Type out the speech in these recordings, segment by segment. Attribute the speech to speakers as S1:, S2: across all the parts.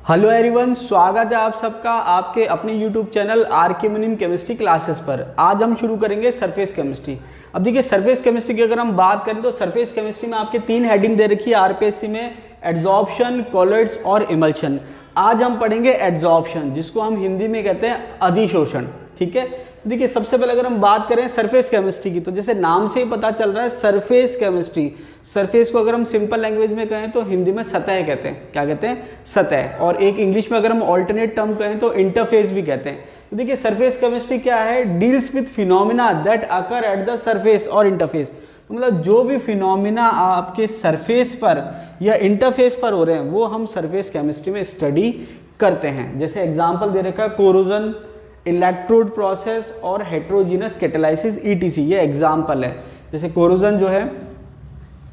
S1: Hello everyone, स्वागत है आप सबका आपके अपने यूट्यूब चैनल आर.के. मुनीम केमिस्ट्री क्लासेस पर। आज हम शुरू करेंगे सरफेस केमिस्ट्री। अब देखिए, सरफेस केमिस्ट्री की अगर हम बात करें तो सरफेस केमिस्ट्री में आपके 3 हेडिंग दे रखी है आरपीएससी में, एड्जॉर्प्शन, कोलॉइड्स और इमल्शन। आज हम पढ़ेंगे एड्जॉर्प्शन, जिसको हम हिंदी में कहते हैं अधिशोषण। ठीक है, देखिए सबसे पहले अगर हम बात करें सरफेस केमिस्ट्री की, तो जैसे नाम से ही पता चल रहा है सरफेस केमिस्ट्री। सरफेस को अगर हम सिंपल लैंग्वेज में कहें तो हिंदी में सतह कहते हैं। क्या कहते हैं? सतह। और एक इंग्लिश में अगर हम ऑल्टरनेट टर्म कहें तो इंटरफेस भी कहते हैं। तो देखिए सरफेस केमिस्ट्री क्या है? Deals with phenomena that occur at the surface और इंटरफेस। तो मतलब जो भी फिनोमिना आपके सरफेस पर या इंटरफेस पर हो रहे हैं वो हम सरफेस केमिस्ट्री में स्टडी करते हैं। जैसे एग्जाम्पल दे रखा है कोरोजन, इलेक्ट्रोड प्रोसेस और हेट्रोजीनस कैटालाइसिस ईटीसी, ये एग्जाम्पल है। जैसे कोरोजन जो है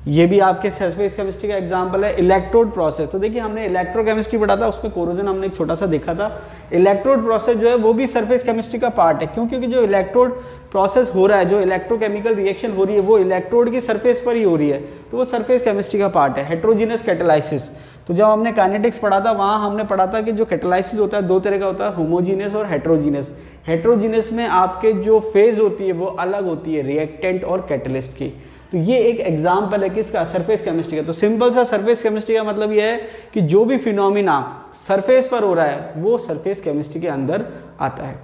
S1: ये भी आपके सरफेस केमिस्ट्री का एग्जाम्पल है। इलेक्ट्रोड प्रोसेस, तो देखिए हमने इलेक्ट्रोकेमिस्ट्री पढ़ा था, उसमें कोरोजन हमने एक छोटा सा देखा था। इलेक्ट्रोड प्रोसेस जो है वो भी सरफेस केमिस्ट्री का पार्ट है। क्यों? क्योंकि जो इलेक्ट्रोड प्रोसेस हो रहा है, जो इलेक्ट्रोकेमिकल रिएक्शन हो रही है वो इलेक्ट्रोड की सरफेस पर ही हो रही है, तो वो सरफेस केमिस्ट्री का पार्ट है। हेट्रोजीनस कैटालाइसिस, तो जब हमने काइनेटिक्स पढ़ा था वहाँ हमने पढ़ा था कि जो कैटालाइसिस होता है 2 तरह का होता है, होमोजीनियस और हेट्रोजीनियस। हेट्रोजीनियस में आपके जो फेज होती है वो अलग होती है रिएक्टेंट और कैटलिस्ट की। तो ये एक एग्जाम्पल है किसका? सरफेस केमिस्ट्री का। तो सिंपल सा सरफेस केमिस्ट्री का मतलब ये है कि जो भी फिनोमिना सरफेस पर हो रहा है वो सरफेस केमिस्ट्री के अंदर आता है।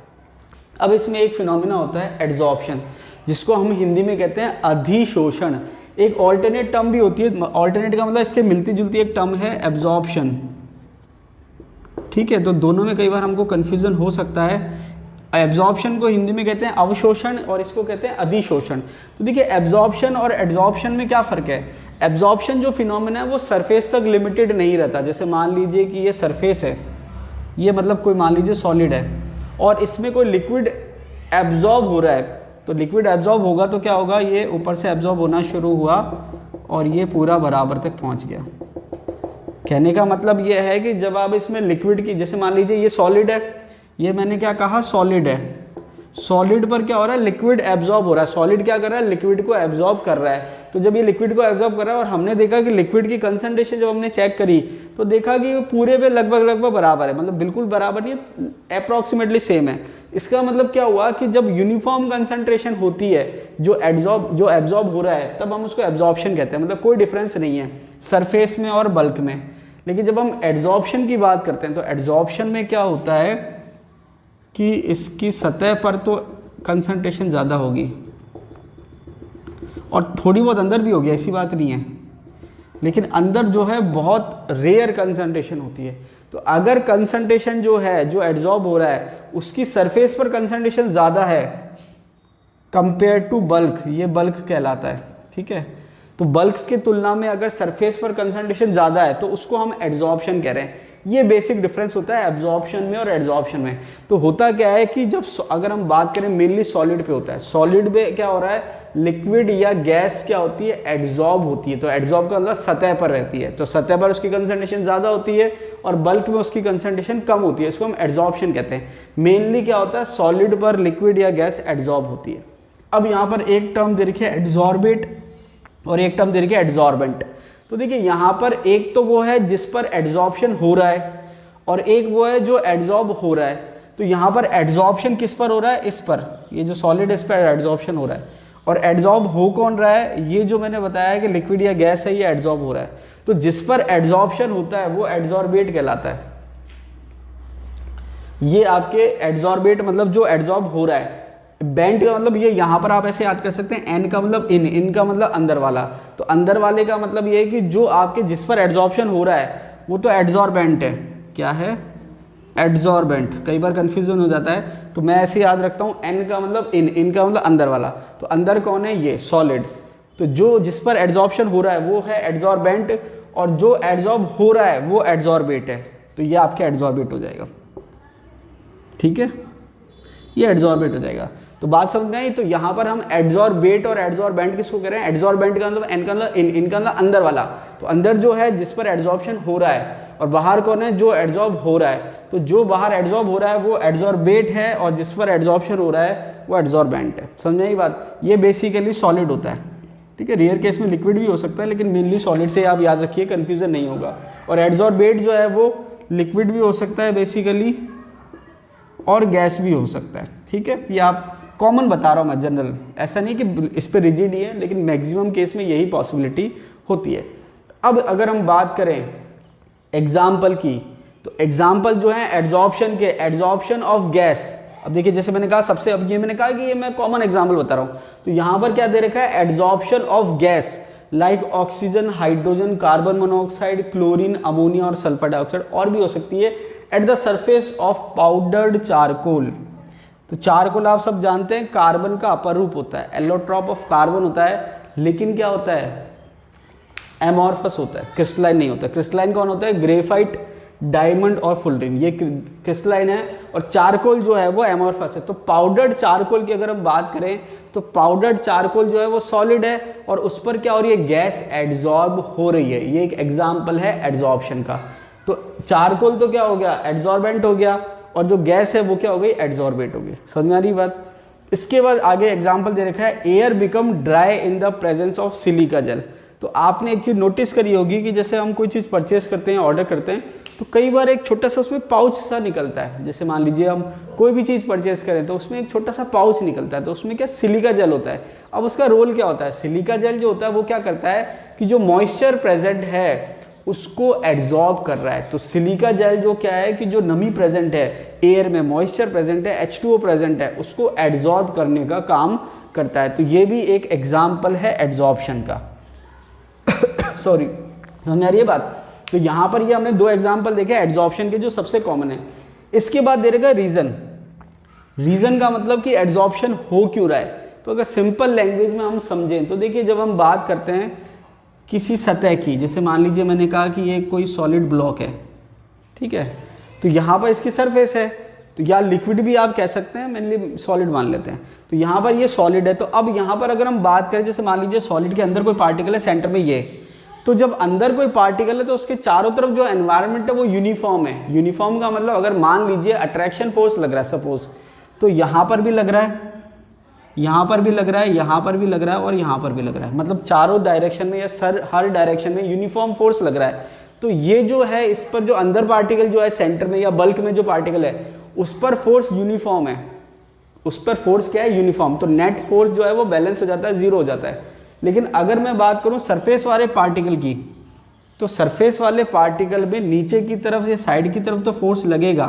S1: अब इसमें एक फिनोमिना होता है एड्जॉर्प्शन, जिसको हम हिंदी में कहते हैं अधिशोषण। एक ऑल्टरनेट टर्म भी होती है, ऑल्टरनेट का मतलब इसके मिलती जुलती एक टर्म है एब्जॉर्प्शन। ठीक है, तो दोनों में कई बार हमको कन्फ्यूजन हो सकता है। एब्जॉर्प्शन को हिंदी में कहते हैं अवशोषण और इसको कहते हैं अधिशोषण। तो देखिए एब्जॉर्प्शन और एड्जॉर्प्शन में क्या फ़र्क है? एब्जॉर्प्शन जो फिनोमेना है वो सरफेस तक लिमिटेड नहीं रहता। जैसे मान लीजिए कि ये सरफेस है, ये मतलब कोई मान लीजिए सॉलिड है और इसमें कोई लिक्विड एब्जॉर्ब हो रहा है, तो लिक्विड एब्जॉर्ब होगा तो क्या होगा? ये ऊपर से एब्जॉर्ब होना शुरू हुआ और ये पूरा बराबर तक पहुँच गया। कहने का मतलब ये है कि जब आप इसमें लिक्विड की, जैसे मान लीजिए ये सॉलिड है, ये मैंने क्या कहा? सॉलिड है। सॉलिड पर क्या हो रहा है? लिक्विड एब्जॉर्ब हो रहा है। सॉलिड क्या कर रहा है? लिक्विड को एब्जॉर्ब कर रहा है। तो जब ये लिक्विड को एब्जॉर्ब कर रहा है और हमने देखा कि लिक्विड की कंसंट्रेशन जब हमने चेक करी तो देखा कि पूरे पे लगभग बराबर है, मतलब बिल्कुल बराबर नहीं है, अप्रॉक्सीमेटली सेम है। इसका मतलब क्या हुआ कि जब यूनिफॉर्म कंसंट्रेशन होती है जो एब्जॉर्ब हो रहा है तब हम उसको एब्जॉर्प्शन कहते हैं, मतलब कोई डिफरेंस नहीं है सरफेस में और बल्क में। लेकिन जब हम एड्जॉर्प्शन की बात करते हैं तो एड्जॉर्प्शन में क्या होता है कि इसकी सतह पर तो कंसंट्रेशन ज़्यादा होगी और थोड़ी बहुत अंदर भी होगी, ऐसी बात नहीं है, लेकिन अंदर जो है बहुत रेयर कंसंट्रेशन होती है। तो अगर कंसंट्रेशन जो है जो एड्जॉर्ब हो रहा है उसकी सरफेस पर कंसंट्रेशन ज़्यादा है कंपेयर टू बल्क, ये बल्क कहलाता है। ठीक है, तो बल्क के तुलना में अगर सरफेस पर कंसंट्रेशन ज़्यादा है तो उसको हम एड्जॉर्प्शन कह रहे हैं। ये बेसिक डिफरेंस होता है एब्जॉर्प्शन में और एड्जॉर्प्शन में। तो होता क्या है कि जब अगर हम बात करें मेनली सॉलिड पे होता है, सॉलिड में क्या हो रहा है? लिक्विड या गैस क्या होती है? एड्जॉर्ब होती है। तो एड्जॉर्ब का मतलब सतह पर रहती है, तो सतह पर उसकी कंसंट्रेशन ज़्यादा होती है और बल्क में उसकी कंसंट्रेशन कम होती है, इसको हम एड्जॉर्प्शन कहते हैं। मेनली क्या होता है? सॉलिड पर लिक्विड या गैस एड्जॉर्ब होती है। अब यहाँ पर एक टर्म दे रखी है एड्जॉर्बेट और एक टर्म दे रखी है एड्जॉर्बेंट। तो देखिए यहाँ पर एक तो वो है जिस पर एड्जॉर्प्शन हो रहा है और एक वो है जो एड्जॉर्ब हो रहा है। तो यहाँ पर एड्जॉर्प्शन किस पर हो रहा है? इस पर, ये जो सॉलिड इस पर एड्जॉर्प्शन हो रहा है। और एड्जॉर्ब हो कौन रहा है? ये जो मैंने बताया कि लिक्विड या गैस है, ये एड्जॉर्ब हो रहा है। तो जिस पर एड्जॉर्प्शन होता है वो एड्जॉर्बेट कहलाता है। ये आपके एड्जॉर्बेट मतलब जो एड्जॉर्ब हो रहा है। बेंट का मतलब ये यहाँ पर आप ऐसे याद कर सकते हैं, एन का मतलब इन का मतलब अंदर वाला। तो अंदर वाले का मतलब ये है कि जो आपके जिस पर एड्जॉर्प्शन हो रहा है वो तो एड्जॉर्बेंट है। क्या है? एड्जॉर्बेंट। कई बार कंफ्यूजन हो जाता है तो मैं ऐसे याद रखता हूँ, एन का मतलब इन का मतलब अंदर वाला। तो अंदर कौन है? ये सॉलिड। तो जो जिस पर एड्जॉर्प्शन हो रहा है वो है एड्जॉर्बेंट और जो एड्जॉर्ब हो रहा है वो एड्जॉर्बेट है। तो ये आपके एड्जॉर्बेट हो जाएगा। ठीक है, ये एड्जॉर्बेट हो जाएगा। तो बात समझ में आई? तो यहाँ पर हम एड्जॉर्बेट और एड्जॉर्बेंट किसको कह रहे हैं? एड्जॉर्बेंट का मतलब एन का मतलब इन का मतलब अंदर वाला। तो अंदर जो है जिस पर एड्जॉर्प्शन हो रहा है और बाहर कौन है? जो एड्जॉर्ब हो रहा है। तो जो बाहर एड्जॉर्ब हो रहा है वो एड्जॉर्बेट है और जिस पर एड्जॉर्प्शन हो रहा है वो एड्जॉर्बेंट है। समझ में आई बात? ये बेसिकली सॉलिड होता है। ठीक है, रेयर केस में लिक्विड भी हो सकता है लेकिन मेनली सॉलिड से आप याद रखिए, कंफ्यूजन नहीं होगा। और एड्जॉर्बेट जो है वो लिक्विड भी हो सकता है बेसिकली, और गैस भी हो सकता है। ठीक है, ये आप कॉमन बता रहा हूँ मैं, जनरल, ऐसा नहीं कि इस पर रिजिड ही है, लेकिन मैक्सिमम केस में यही पॉसिबिलिटी होती है। अब अगर हम बात करें एग्जाम्पल की, तो एग्जाम्पल जो है एड्जॉर्प्शन के, एड्जॉर्प्शन ऑफ गैस। अब देखिए जैसे मैंने कहा सबसे, अब ये मैंने कहा कि ये मैं कॉमन एग्जाम्पल बता रहा हूँ, तो यहाँ पर क्या दे रखा है, adsorption of gas like oxygen, hydrogen, carbon monoxide, chlorine, ammonia और सल्फर डाइऑक्साइड, और भी हो सकती है, at the surface of powdered charcoal. तो चारकोल आप सब जानते हैं कार्बन का अपर रूप होता है, एलोट्रॉप ऑफ कार्बन होता है, लेकिन क्या होता है, एमॉर्फस होता है, क्रिस्टलाइन नहीं होता। क्रिस्टलाइन कौन होता है, ग्रेफाइट, डायमंड और फुलरिन, ये क्रिस्टलाइन है, और चारकोल जो है वो एमॉर्फस है। तो पाउडर्ड चारकोल की अगर हम बात करें तो पाउडर्ड चारकोल जो है वो सॉलिड है, और उस पर क्या हो रही है, गैस एड्जॉर्ब हो रही है। ये एक एग्जाम्पल है एड्जॉर्प्शन का। तो चारकोल तो क्या हो गया, एड्जॉर्बेंट हो गया, और जो गैस है वो क्या हो गई, एड्जॉर्बेट हो गई। समझ में आ रही बात। इसके बाद आगे एग्जाम्पल दे रखा है, air become dry in the presence of silica gel. तो आपने एक चीज़ नोटिस करी होगी कि जैसे हम कोई चीज़ परचेस करते हैं, ऑर्डर करते हैं, तो कई बार एक छोटा सा उसमें पाउच सा निकलता है। जैसे मान लीजिए हम कोई भी चीज़ परचेस करें तो उसमें एक छोटा सा पाउच निकलता है, तो उसमें क्या सिलिका जेल होता है। अब उसका रोल क्या होता है, सिलिका जेल जो होता है वो क्या करता है कि जो मॉइस्चर प्रेजेंट है उसको एड्जॉर्ब कर रहा है। तो सिलिका जेल जो क्या है कि जो नमी प्रेजेंट है एयर में, मॉइस्चर प्रेजेंट है, H2O प्रेजेंट है, उसको एड्जॉर्ब करने का काम करता है। तो ये भी एक एग्जाम्पल है एड्जॉर्प्शन का। सॉरी, समझ में आ रही है बात। तो यहाँ पर ये हमने दो एग्जाम्पल देखे एड्जॉर्प्शन के जो सबसे कॉमन है। इसके बाद दे रहेगा रीजन। रीजन का मतलब कि एड्जॉर्प्शन हो क्यों रहा है। तो अगर सिंपल लैंग्वेज में हम समझें तो देखिए, जब हम बात करते हैं किसी सतह की, जैसे मान लीजिए मैंने कहा कि ये कोई सॉलिड ब्लॉक है, ठीक है, तो यहाँ पर इसकी सरफेस है, तो या लिक्विड भी आप कह सकते हैं, मेनली सॉलिड मान लेते हैं। तो यहाँ पर ये सॉलिड है। तो अब यहाँ पर अगर हम बात करें, जैसे मान लीजिए सॉलिड के अंदर कोई पार्टिकल है, सेंटर में ये, तो जब अंदर कोई पार्टिकल है तो उसके चारों तरफ जो एनवायरनमेंट है वो यूनिफॉर्म है। यूनिफॉर्म का मतलब अगर मान लीजिए अट्रैक्शन फोर्स लग रहा है सपोज, तो यहाँ पर भी लग रहा है, यहाँ पर भी लग रहा है, यहाँ पर भी लग रहा है, और यहाँ पर भी लग रहा है, मतलब चारों डायरेक्शन में या हर डायरेक्शन में यूनिफॉर्म फोर्स लग रहा है। तो ये जो है, इस पर जो अंदर पार्टिकल जो है सेंटर में या बल्क में जो पार्टिकल है उस पर फोर्स यूनिफॉर्म है, उस पर फोर्स क्या है, यूनिफॉर्म। तो नेट फोर्स जो है वो बैलेंस हो जाता है, जीरो हो जाता है। लेकिन अगर मैं बात करूं सरफेस वाले पार्टिकल की, तो सरफेस वाले पार्टिकल में नीचे की तरफ या साइड की तरफ तो फोर्स लगेगा,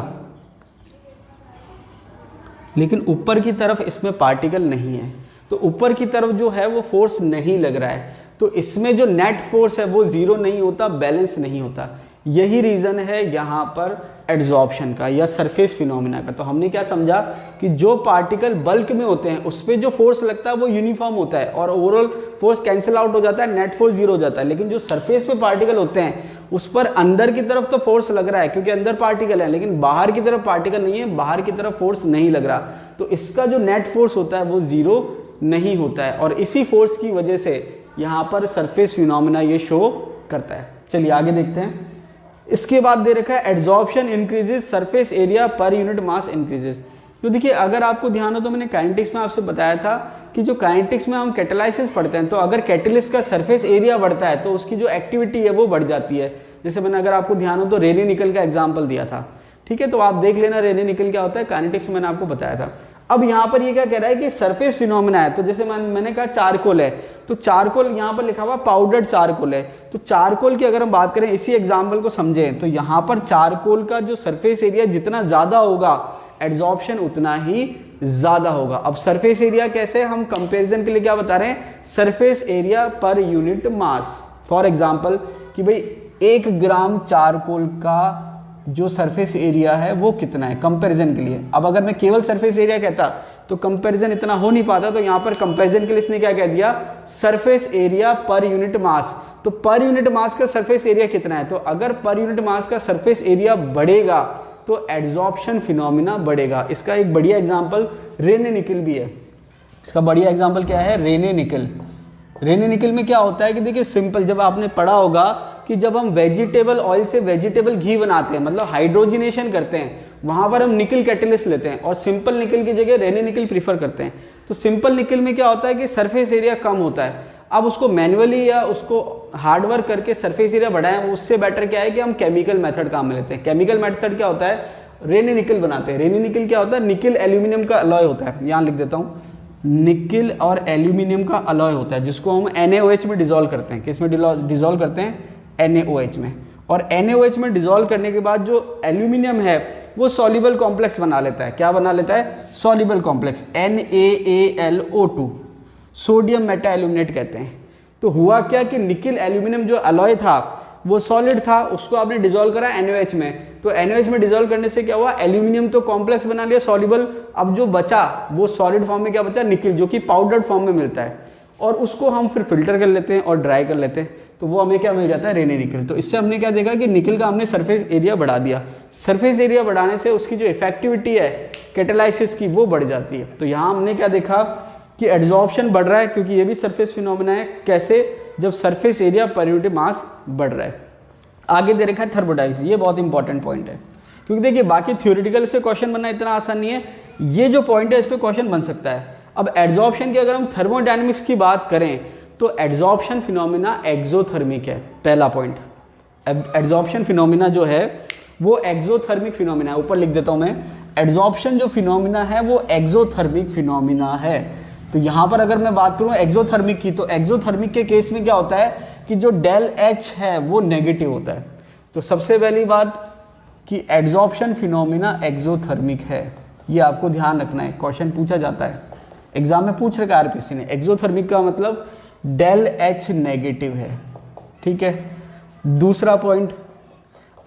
S1: लेकिन ऊपर की तरफ इसमें पार्टिकल नहीं है, तो ऊपर की तरफ जो है वो फोर्स नहीं लग रहा है। तो इसमें जो नेट फोर्स है वो जीरो नहीं होता, बैलेंस नहीं होता। यही रीज़न है यहाँ पर एड्जॉर्प्शन का या सरफेस फिनोमिना का। तो हमने क्या समझा कि जो पार्टिकल बल्क में होते हैं उस पर जो फोर्स लगता है वो यूनिफॉर्म होता है और ओवरऑल फोर्स कैंसिल आउट हो जाता है, नेट फोर्स जीरो हो जाता है। लेकिन जो सरफेस पे पार्टिकल होते हैं उस पर अंदर की तरफ तो फोर्स लग रहा है क्योंकि अंदर पार्टिकल है, लेकिन बाहर की तरफ पार्टिकल नहीं है, बाहर की तरफ फोर्स नहीं लग रहा, तो इसका जो नेट फोर्स होता है वो जीरो नहीं होता है। और इसी फोर्स की वजह से यहाँ पर सरफेस फिनोमिना ये शो करता है। चलिए आगे देखते हैं। इसके बाद दे रखा है adsorption increases, surface area per unit mass increases. तो देखिए अगर आपको ध्यान हो तो मैंने काइनेटिक्स में आपसे बताया था कि जो काइनेटिक्स में हम कैटालाइसिस पढ़ते हैं, तो अगर कैटलिस्ट का सरफेस एरिया बढ़ता है तो उसकी जो एक्टिविटी है वो बढ़ जाती है। जैसे मैंने, अगर आपको ध्यान हो तो रेनी निकल का एग्जाम्पल दिया था, ठीक है, तो आप देख लेना रेनी निकल क्या होता है, काइनेटिक्स में मैंने आपको बताया था। अब यहाँ पर ये क्या कह रहा है कि सरफेस फिनोमिना है, तो जैसे मैंने कहा चारकोल है, तो चारकोल यहाँ पर लिखा हुआ पाउडर्ड चारकोल है। तो चारकोल की अगर हम बात करें, इसी एग्जाम्पल को समझें, तो यहाँ पर चारकोल का जो सरफेस एरिया जितना ज़्यादा होगा एड्जॉर्प्शन उतना ही ज़्यादा होगा। अब सरफेस एरिया कैसे, हम कंपेरिजन के लिए क्या बता रहे हैं, surface area per unit mass. For example कि भाई 1 ग्राम चारकोल का जो सरफेस एरिया है वो कितना है, कंपैरिजन के लिए। अब अगर मैं केवल सरफेस एरिया कहता तो कंपैरिजन इतना हो नहीं पाता, तो यहाँ पर कंपैरिजन के लिए इसने क्या कह दिया, surface area per unit mass. तो पर यूनिट मास का सरफेस एरिया कितना है, तो अगर पर यूनिट मास का सरफेस एरिया बढ़ेगा तो एड्जॉर्प्शन फिनोमिना बढ़ेगा। इसका एक बढ़िया एग्जाम्पल रेने निकल भी है। इसका बढ़िया एग्जाम्पल क्या है, रेने निकल। रेने निकल में क्या होता है कि देखिए सिंपल, जब आपने पढ़ा होगा कि जब हम वेजिटेबल ऑयल से वेजिटेबल घी बनाते हैं, मतलब हाइड्रोजिनेशन करते हैं, वहां पर हम निकल कैटलिस्ट लेते हैं और सिंपल निकल की जगह रेने निकल प्रीफर करते हैं। तो सिंपल निकल में क्या होता है कि सरफेस एरिया कम होता है। अब उसको मैन्युअली या उसको हार्ड वर्क करके सरफेस एरिया बढ़ाएं, उससे बेटर क्या है कि हम केमिकल मेथड काम में लेते हैं। केमिकल मेथड क्या होता है, रेनी निकल बनाते हैं। रेनी निकल क्या होता है, निकल एल्यूमिनियम का अलॉय होता है, यहाँ लिख देता हूँ, निकल और एल्यूमिनियम का अलॉय होता है जिसको हम NaOH में डिजोल्व करते हैं। किस में डिजोल्व करते हैं, NaOH में। और NaOH में डिजोल्व करने के बाद जो एल्यूमिनियम है वो सॉल्युबल कॉम्प्लेक्स बना लेता है। क्या बना लेता है, soluble complex, NaAlO2, sodium Meta aluminate कहते हैं। तो हुआ क्या कि निकल एल्यूमिनियम जो अलॉय था वो सॉलिड था, उसको आपने डिजोल्व करा NaOH में। तो NaOH में डिजोल्व करने से क्या हुआ, एल्यूमिनियम तो कॉम्प्लेक्स बना लिया सॉल्युबल, अब जो बचा वो सॉलिड फॉर्म में क्या बचा, निकल, जो कि पाउडर्ड फॉर्म में मिलता है। और उसको हम फिर फिल्टर कर लेते हैं और ड्राई कर लेते हैं, तो वो हमें क्या मिल जाता है, रेनी निकल। तो इससे हमने क्या देखा कि निकल का हमने सरफेस एरिया बढ़ा दिया। सरफेस एरिया बढ़ाने से उसकी जो इफेक्टिविटी है कैटालाइसिस की वो बढ़ जाती है। तो यहाँ हमने क्या देखा कि एड्जॉर्प्शन बढ़ रहा है, क्योंकि ये भी सरफेस फिनोमेना है। कैसे, जब surface area per unit mass बढ़ रहा है। आगे दे रखा है थर्मोडायनामिक्स, ये बहुत इंपॉर्टेंट पॉइंट है, क्योंकि देखिए बाकी थ्योरेटिकल से क्वेश्चन बनना इतना आसान नहीं है, ये जो पॉइंट है इस पर क्वेश्चन बन सकता है। अब एड्जॉर्प्शन की अगर हम थर्मोडायनामिक्स की बात करें तो एड्जॉर्प्शन फिनोमेना एक्सोथर्मिक है। पहला पॉइंट, एड्जॉर्प्शन फिनोमेना जो है वो एक्सोथर्मिक फिनोमेना है। ऊपर लिख देता हूं मैं, एड्जॉर्प्शन जो फिनोमेना है वो एक्सोथर्मिक फिनोमेना है। तो यहाँ पर अगर मैं बात करूँ एक्सोथर्मिक की, तो एक्सोथर्मिक के केस में क्या होता है कि जो डेल H है वो नेगेटिव होता है। तो सबसे पहली बात कि एड्जॉर्प्शन फिनोमेना एक्सोथर्मिक है, ये आपको ध्यान रखना है, क्वेश्चन पूछा जाता है, एग्जाम में पूछ रखा है RPC ने। एक्सोथर्मिक का मतलब डेल H नेगेटिव है, ठीक है। दूसरा पॉइंट,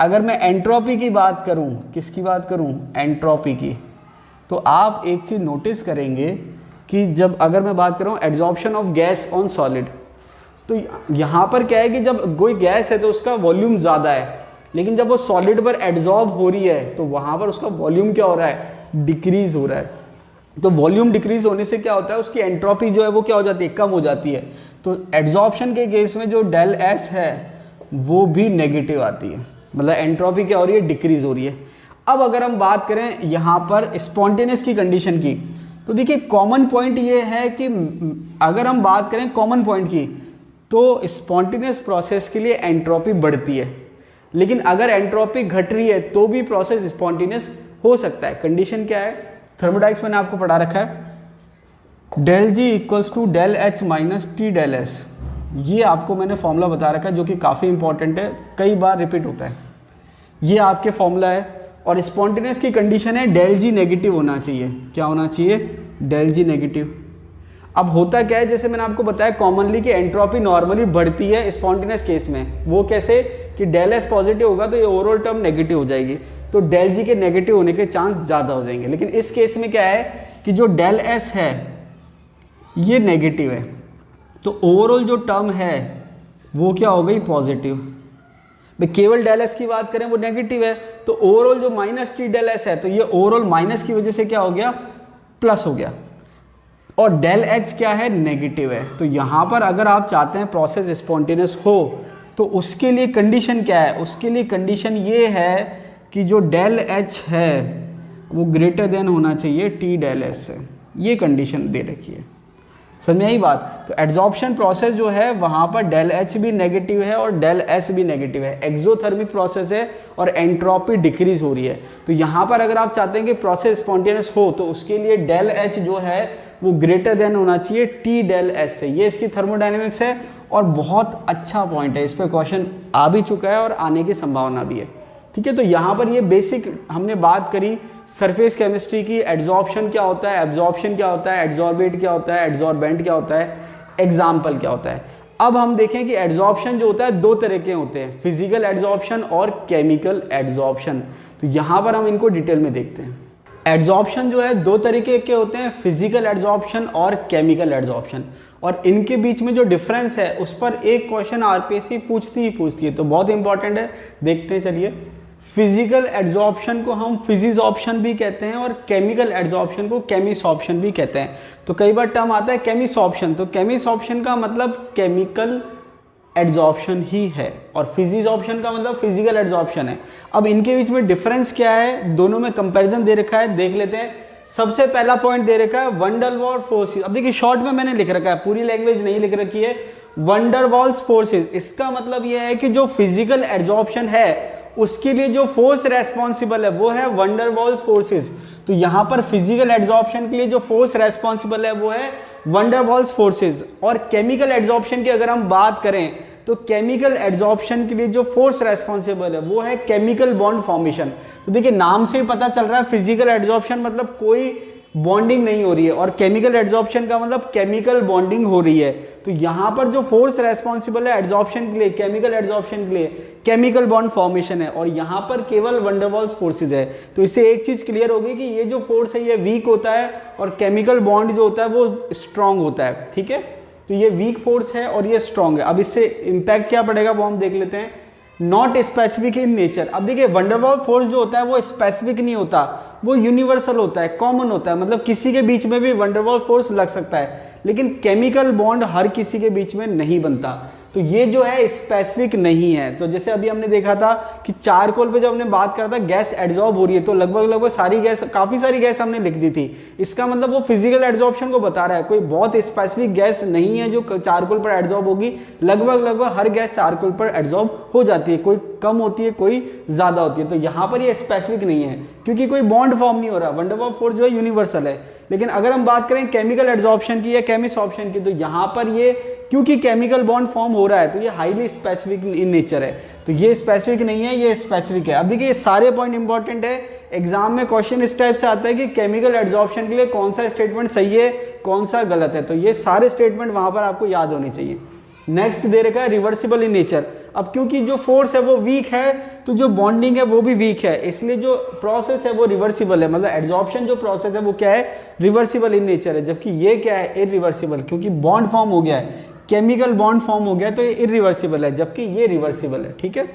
S1: अगर मैं एंट्रोपी की बात करूं, किसकी बात करूं, एंट्रोपी की, तो आप एक चीज नोटिस करेंगे कि जब अगर मैं बात करूं adsorption of gas on solid, तो यहाँ पर क्या है कि जब कोई गैस है तो उसका वॉल्यूम ज़्यादा है, लेकिन जब वो सॉलिड पर एड्जॉर्ब हो रही है तो वहाँ पर उसका वॉल्यूम क्या हो रहा है, डिक्रीज हो रहा है। तो वॉल्यूम डिक्रीज होने से क्या होता है, उसकी एंट्रोपी जो है वो क्या हो जाती है, कम हो जाती है। तो एड्जॉर्प्शन के केस में जो डेल एस है वो भी नेगेटिव आती है, मतलब एंट्रोपी क्या हो रही है, डिक्रीज हो रही है। अब अगर हम बात करें यहाँ पर स्पॉन्टेनियस की कंडीशन की, तो देखिए कॉमन पॉइंट ये है कि अगर हम बात करें कॉमन पॉइंट की, तो स्पॉन्टेनियस प्रोसेस के लिए एंट्रोपी बढ़ती है, लेकिन अगर एंट्रोपी घट रही है तो भी प्रोसेस स्पॉन्टेनियस हो सकता है। कंडीशन क्या है, थर्मोडाइनमिक्स मैंने आपको पढ़ा रखा है, del G equals to del H minus T del S, ये आपको मैंने फॉर्मूला बता रखा है जो कि काफ़ी इंपॉर्टेंट है, कई बार रिपीट होता है। ये आपके फॉर्मूला है, और स्पॉन्टेनियस की कंडीशन है डेल जी नेगेटिव होना चाहिए। क्या होना चाहिए, डेल जी नेगेटिव। अब होता क्या है, जैसे मैंने आपको बताया कॉमनली कि एंट्रोपी नॉर्मली बढ़ती है स्पॉन्टेनियस केस में, वो कैसे कि डेल एस पॉजिटिव होगा तो ये ओवरऑल टर्म नेगेटिव हो जाएगी, तो डेल जी के नेगेटिव होने के चांस ज़्यादा हो जाएंगे। लेकिन इस केस में क्या है कि जो डेल एस है ये नेगेटिव है, तो ओवरऑल जो टर्म है वो क्या हो गई, पॉजिटिव। भाई केवल डेल एस की बात करें वो नेगेटिव है, तो ओवरऑल जो माइनस टी डेल एस है, तो ये ओवरऑल माइनस की वजह से क्या हो गया, प्लस हो गया। और डेल एच क्या है, नेगेटिव है। तो यहाँ पर अगर आप चाहते हैं प्रोसेस स्पॉन्टेनियस हो, तो उसके लिए कंडीशन क्या है, उसके लिए कंडीशन ये है कि जो डेल एच है वो ग्रेटर देन होना चाहिए टी डेल एस से, ये कंडीशन दे रखी है। समझ में आई बात। तो एड्जॉर्प्शन प्रोसेस जो है वहाँ पर डेल एच भी नेगेटिव है और डेल एस भी नेगेटिव है, एक्सोथर्मिक प्रोसेस है और एंट्रोपी डिक्रीज हो रही है। तो यहाँ पर अगर आप चाहते हैं कि प्रोसेस स्पॉन्टेनियस हो, तो उसके लिए डेल एच जो है वो ग्रेटर देन होना चाहिए टी डेल एस से। ये इसकी थर्मोडायनेमिक्स है और बहुत अच्छा पॉइंट है, इस पर क्वेश्चन आ भी चुका है और आने की संभावना भी है, ठीक है। तो यहाँ पर ये बेसिक हमने बात करी सरफेस केमिस्ट्री की, एड्जॉर्प्शन क्या होता है, एब्जॉर्प्शन क्या होता है, एड्जॉर्बेट क्या होता है, एड्जॉर्बेंट क्या होता है, एग्जाम्पल क्या होता है। अब हम देखें कि एड्जॉर्प्शन जो होता है दो तरह के होते हैं, फिजिकल एड्जॉर्प्शन और केमिकल एड्जॉर्प्शन। तो यहाँ पर हम इनको डिटेल में देखते हैं। एड्जॉर्प्शन जो है दो तरीके के होते हैं, फिजिकल एड्जॉर्प्शन और केमिकल एड्जॉर्प्शन, और इनके बीच में जो डिफरेंस है उस पर एक क्वेश्चन आरपीएससी पूछती है, तो बहुत इंपॉर्टेंट है, देखते हैं। चलिए, फिजिकल एड्जॉर्प्शन को हम फिजिसॉर्प्शन भी कहते हैं और केमिकल एड्जॉर्प्शन को केमिसॉर्प्शन भी कहते हैं। तो कई बार टर्म आता है केमिसॉर्प्शन, तो केमिसॉर्प्शन का मतलब केमिकल एड्जॉर्प्शन ही है और फिजिसॉर्प्शन का मतलब फिजिकल एड्जॉर्प्शन है। अब इनके बीच में डिफरेंस क्या है, दोनों में कंपैरिजन दे रखा है, देख लेते हैं। सबसे पहला पॉइंट दे रखा है वन डेल वॉल्ट फोर्स। अब देखिए शॉर्ट में मैंने लिख रखा है, पूरी लैंग्वेज नहीं लिख रखी है, वंडरवॉल्स फोर्सेस। इसका मतलब यह है कि जो फिजिकल एड्जॉर्प्शन है उसके लिए जो फोर्स रेस्पॉन्सिबल है वो है वंडरवॉल्स फोर्सेस। तो यहां पर फिजिकल एड्जॉर्प्शन के लिए जो फोर्स रेस्पॉन्सिबल है वो है वंडरवॉल्स फोर्सेस। और केमिकल एड्जॉर्प्शन की अगर हम बात करें तो केमिकल एड्जॉर्प्शन के लिए जो फोर्स रेस्पॉन्सिबल है वो है केमिकल बॉन्ड फॉर्मेशन। तो देखिए नाम से ही पता चल रहा है फिजिकल एड्जॉर्प्शन मतलब कोई बॉन्डिंग नहीं हो रही है और केमिकल एड्जॉर्प्शन का मतलब केमिकल बॉन्डिंग हो रही है। तो यहाँ पर जो फोर्स रेस्पॉन्सिबल है एड्जॉर्प्शन के लिए, केमिकल एड्जॉर्प्शन के लिए, केमिकल बॉन्ड फॉर्मेशन है और यहाँ पर केवल वंडरवॉल्स फोर्सेज है। तो इससे एक चीज क्लियर होगी कि ये जो फोर्स है ये वीक होता है और केमिकल बॉन्ड जो होता है वो स्ट्रांग होता है। ठीक है, तो ये वीक फोर्स है और ये स्ट्रांग है। अब इससे इंपैक्ट क्या पड़ेगा वो हम देख लेते हैं। Not specific in nature. अब देखिए वंडरवॉल फोर्स जो होता है वो स्पेसिफिक नहीं होता, वो यूनिवर्सल होता है, कॉमन होता है, मतलब किसी के बीच में भी वंडरवॉल फोर्स लग सकता है, लेकिन केमिकल बॉन्ड हर किसी के बीच में नहीं बनता। तो ये जो है स्पेसिफिक नहीं है। तो जैसे अभी हमने देखा था कि चारकोल पे जब हमने बात करा था गैस एड्जॉर्ब हो रही है तो लगभग सारी गैस, काफी सारी गैस हमने लिख दी थी। इसका मतलब वो फिजिकल एड्जॉर्प्शन को बता रहा है, कोई बहुत स्पेसिफिक गैस नहीं है जो चारकोल पर एड्जॉर्ब होगी। लगभग हर गैस चारकोल पर एड्जॉर्ब हो जाती है, कोई कम होती है कोई ज्यादा होती है। तो यहाँ पर ये स्पेसिफिक नहीं है क्योंकि कोई बॉन्ड फॉर्म नहीं हो रहा। वंडरवॉल फोर्स जो है यूनिवर्सल है। लेकिन अगर हम बात करें केमिकल एड्जॉर्प्शन की या केमिसॉर्प्शन की तो यहाँ पर ये क्योंकि केमिकल बॉन्ड फॉर्म हो रहा है तो ये हाईली स्पेसिफिक इन नेचर है। तो ये स्पेसिफिक नहीं है, ये स्पेसिफिक है। अब देखिए ये सारे पॉइंट इंपॉर्टेंट है। एग्जाम में क्वेश्चन इस टाइप से आता है कि केमिकल एड्जॉर्प्शन के लिए कौन सा स्टेटमेंट सही है कौन सा गलत है। तो ये सारे स्टेटमेंट वहां पर आपको याद होने चाहिए। नेक्स्ट दे रखा है रिवर्सिबल इन नेचर। अब क्योंकि जो फोर्स है वो वीक है तो जो बॉन्डिंग है वो भी वीक है, इसलिए जो प्रोसेस है वो रिवर्सिबल है। मतलब एड्जॉर्प्शन जो प्रोसेस है वो क्या है, रिवर्सिबल इन नेचर है, जबकि ये क्या है, इरिवर्सिबल, क्योंकि बॉन्ड फॉर्म हो गया है, केमिकल बॉन्ड फॉर्म हो गया तो ये इरिवर्सिबल है, जबकि ये रिवर्सिबल है। ठीक है,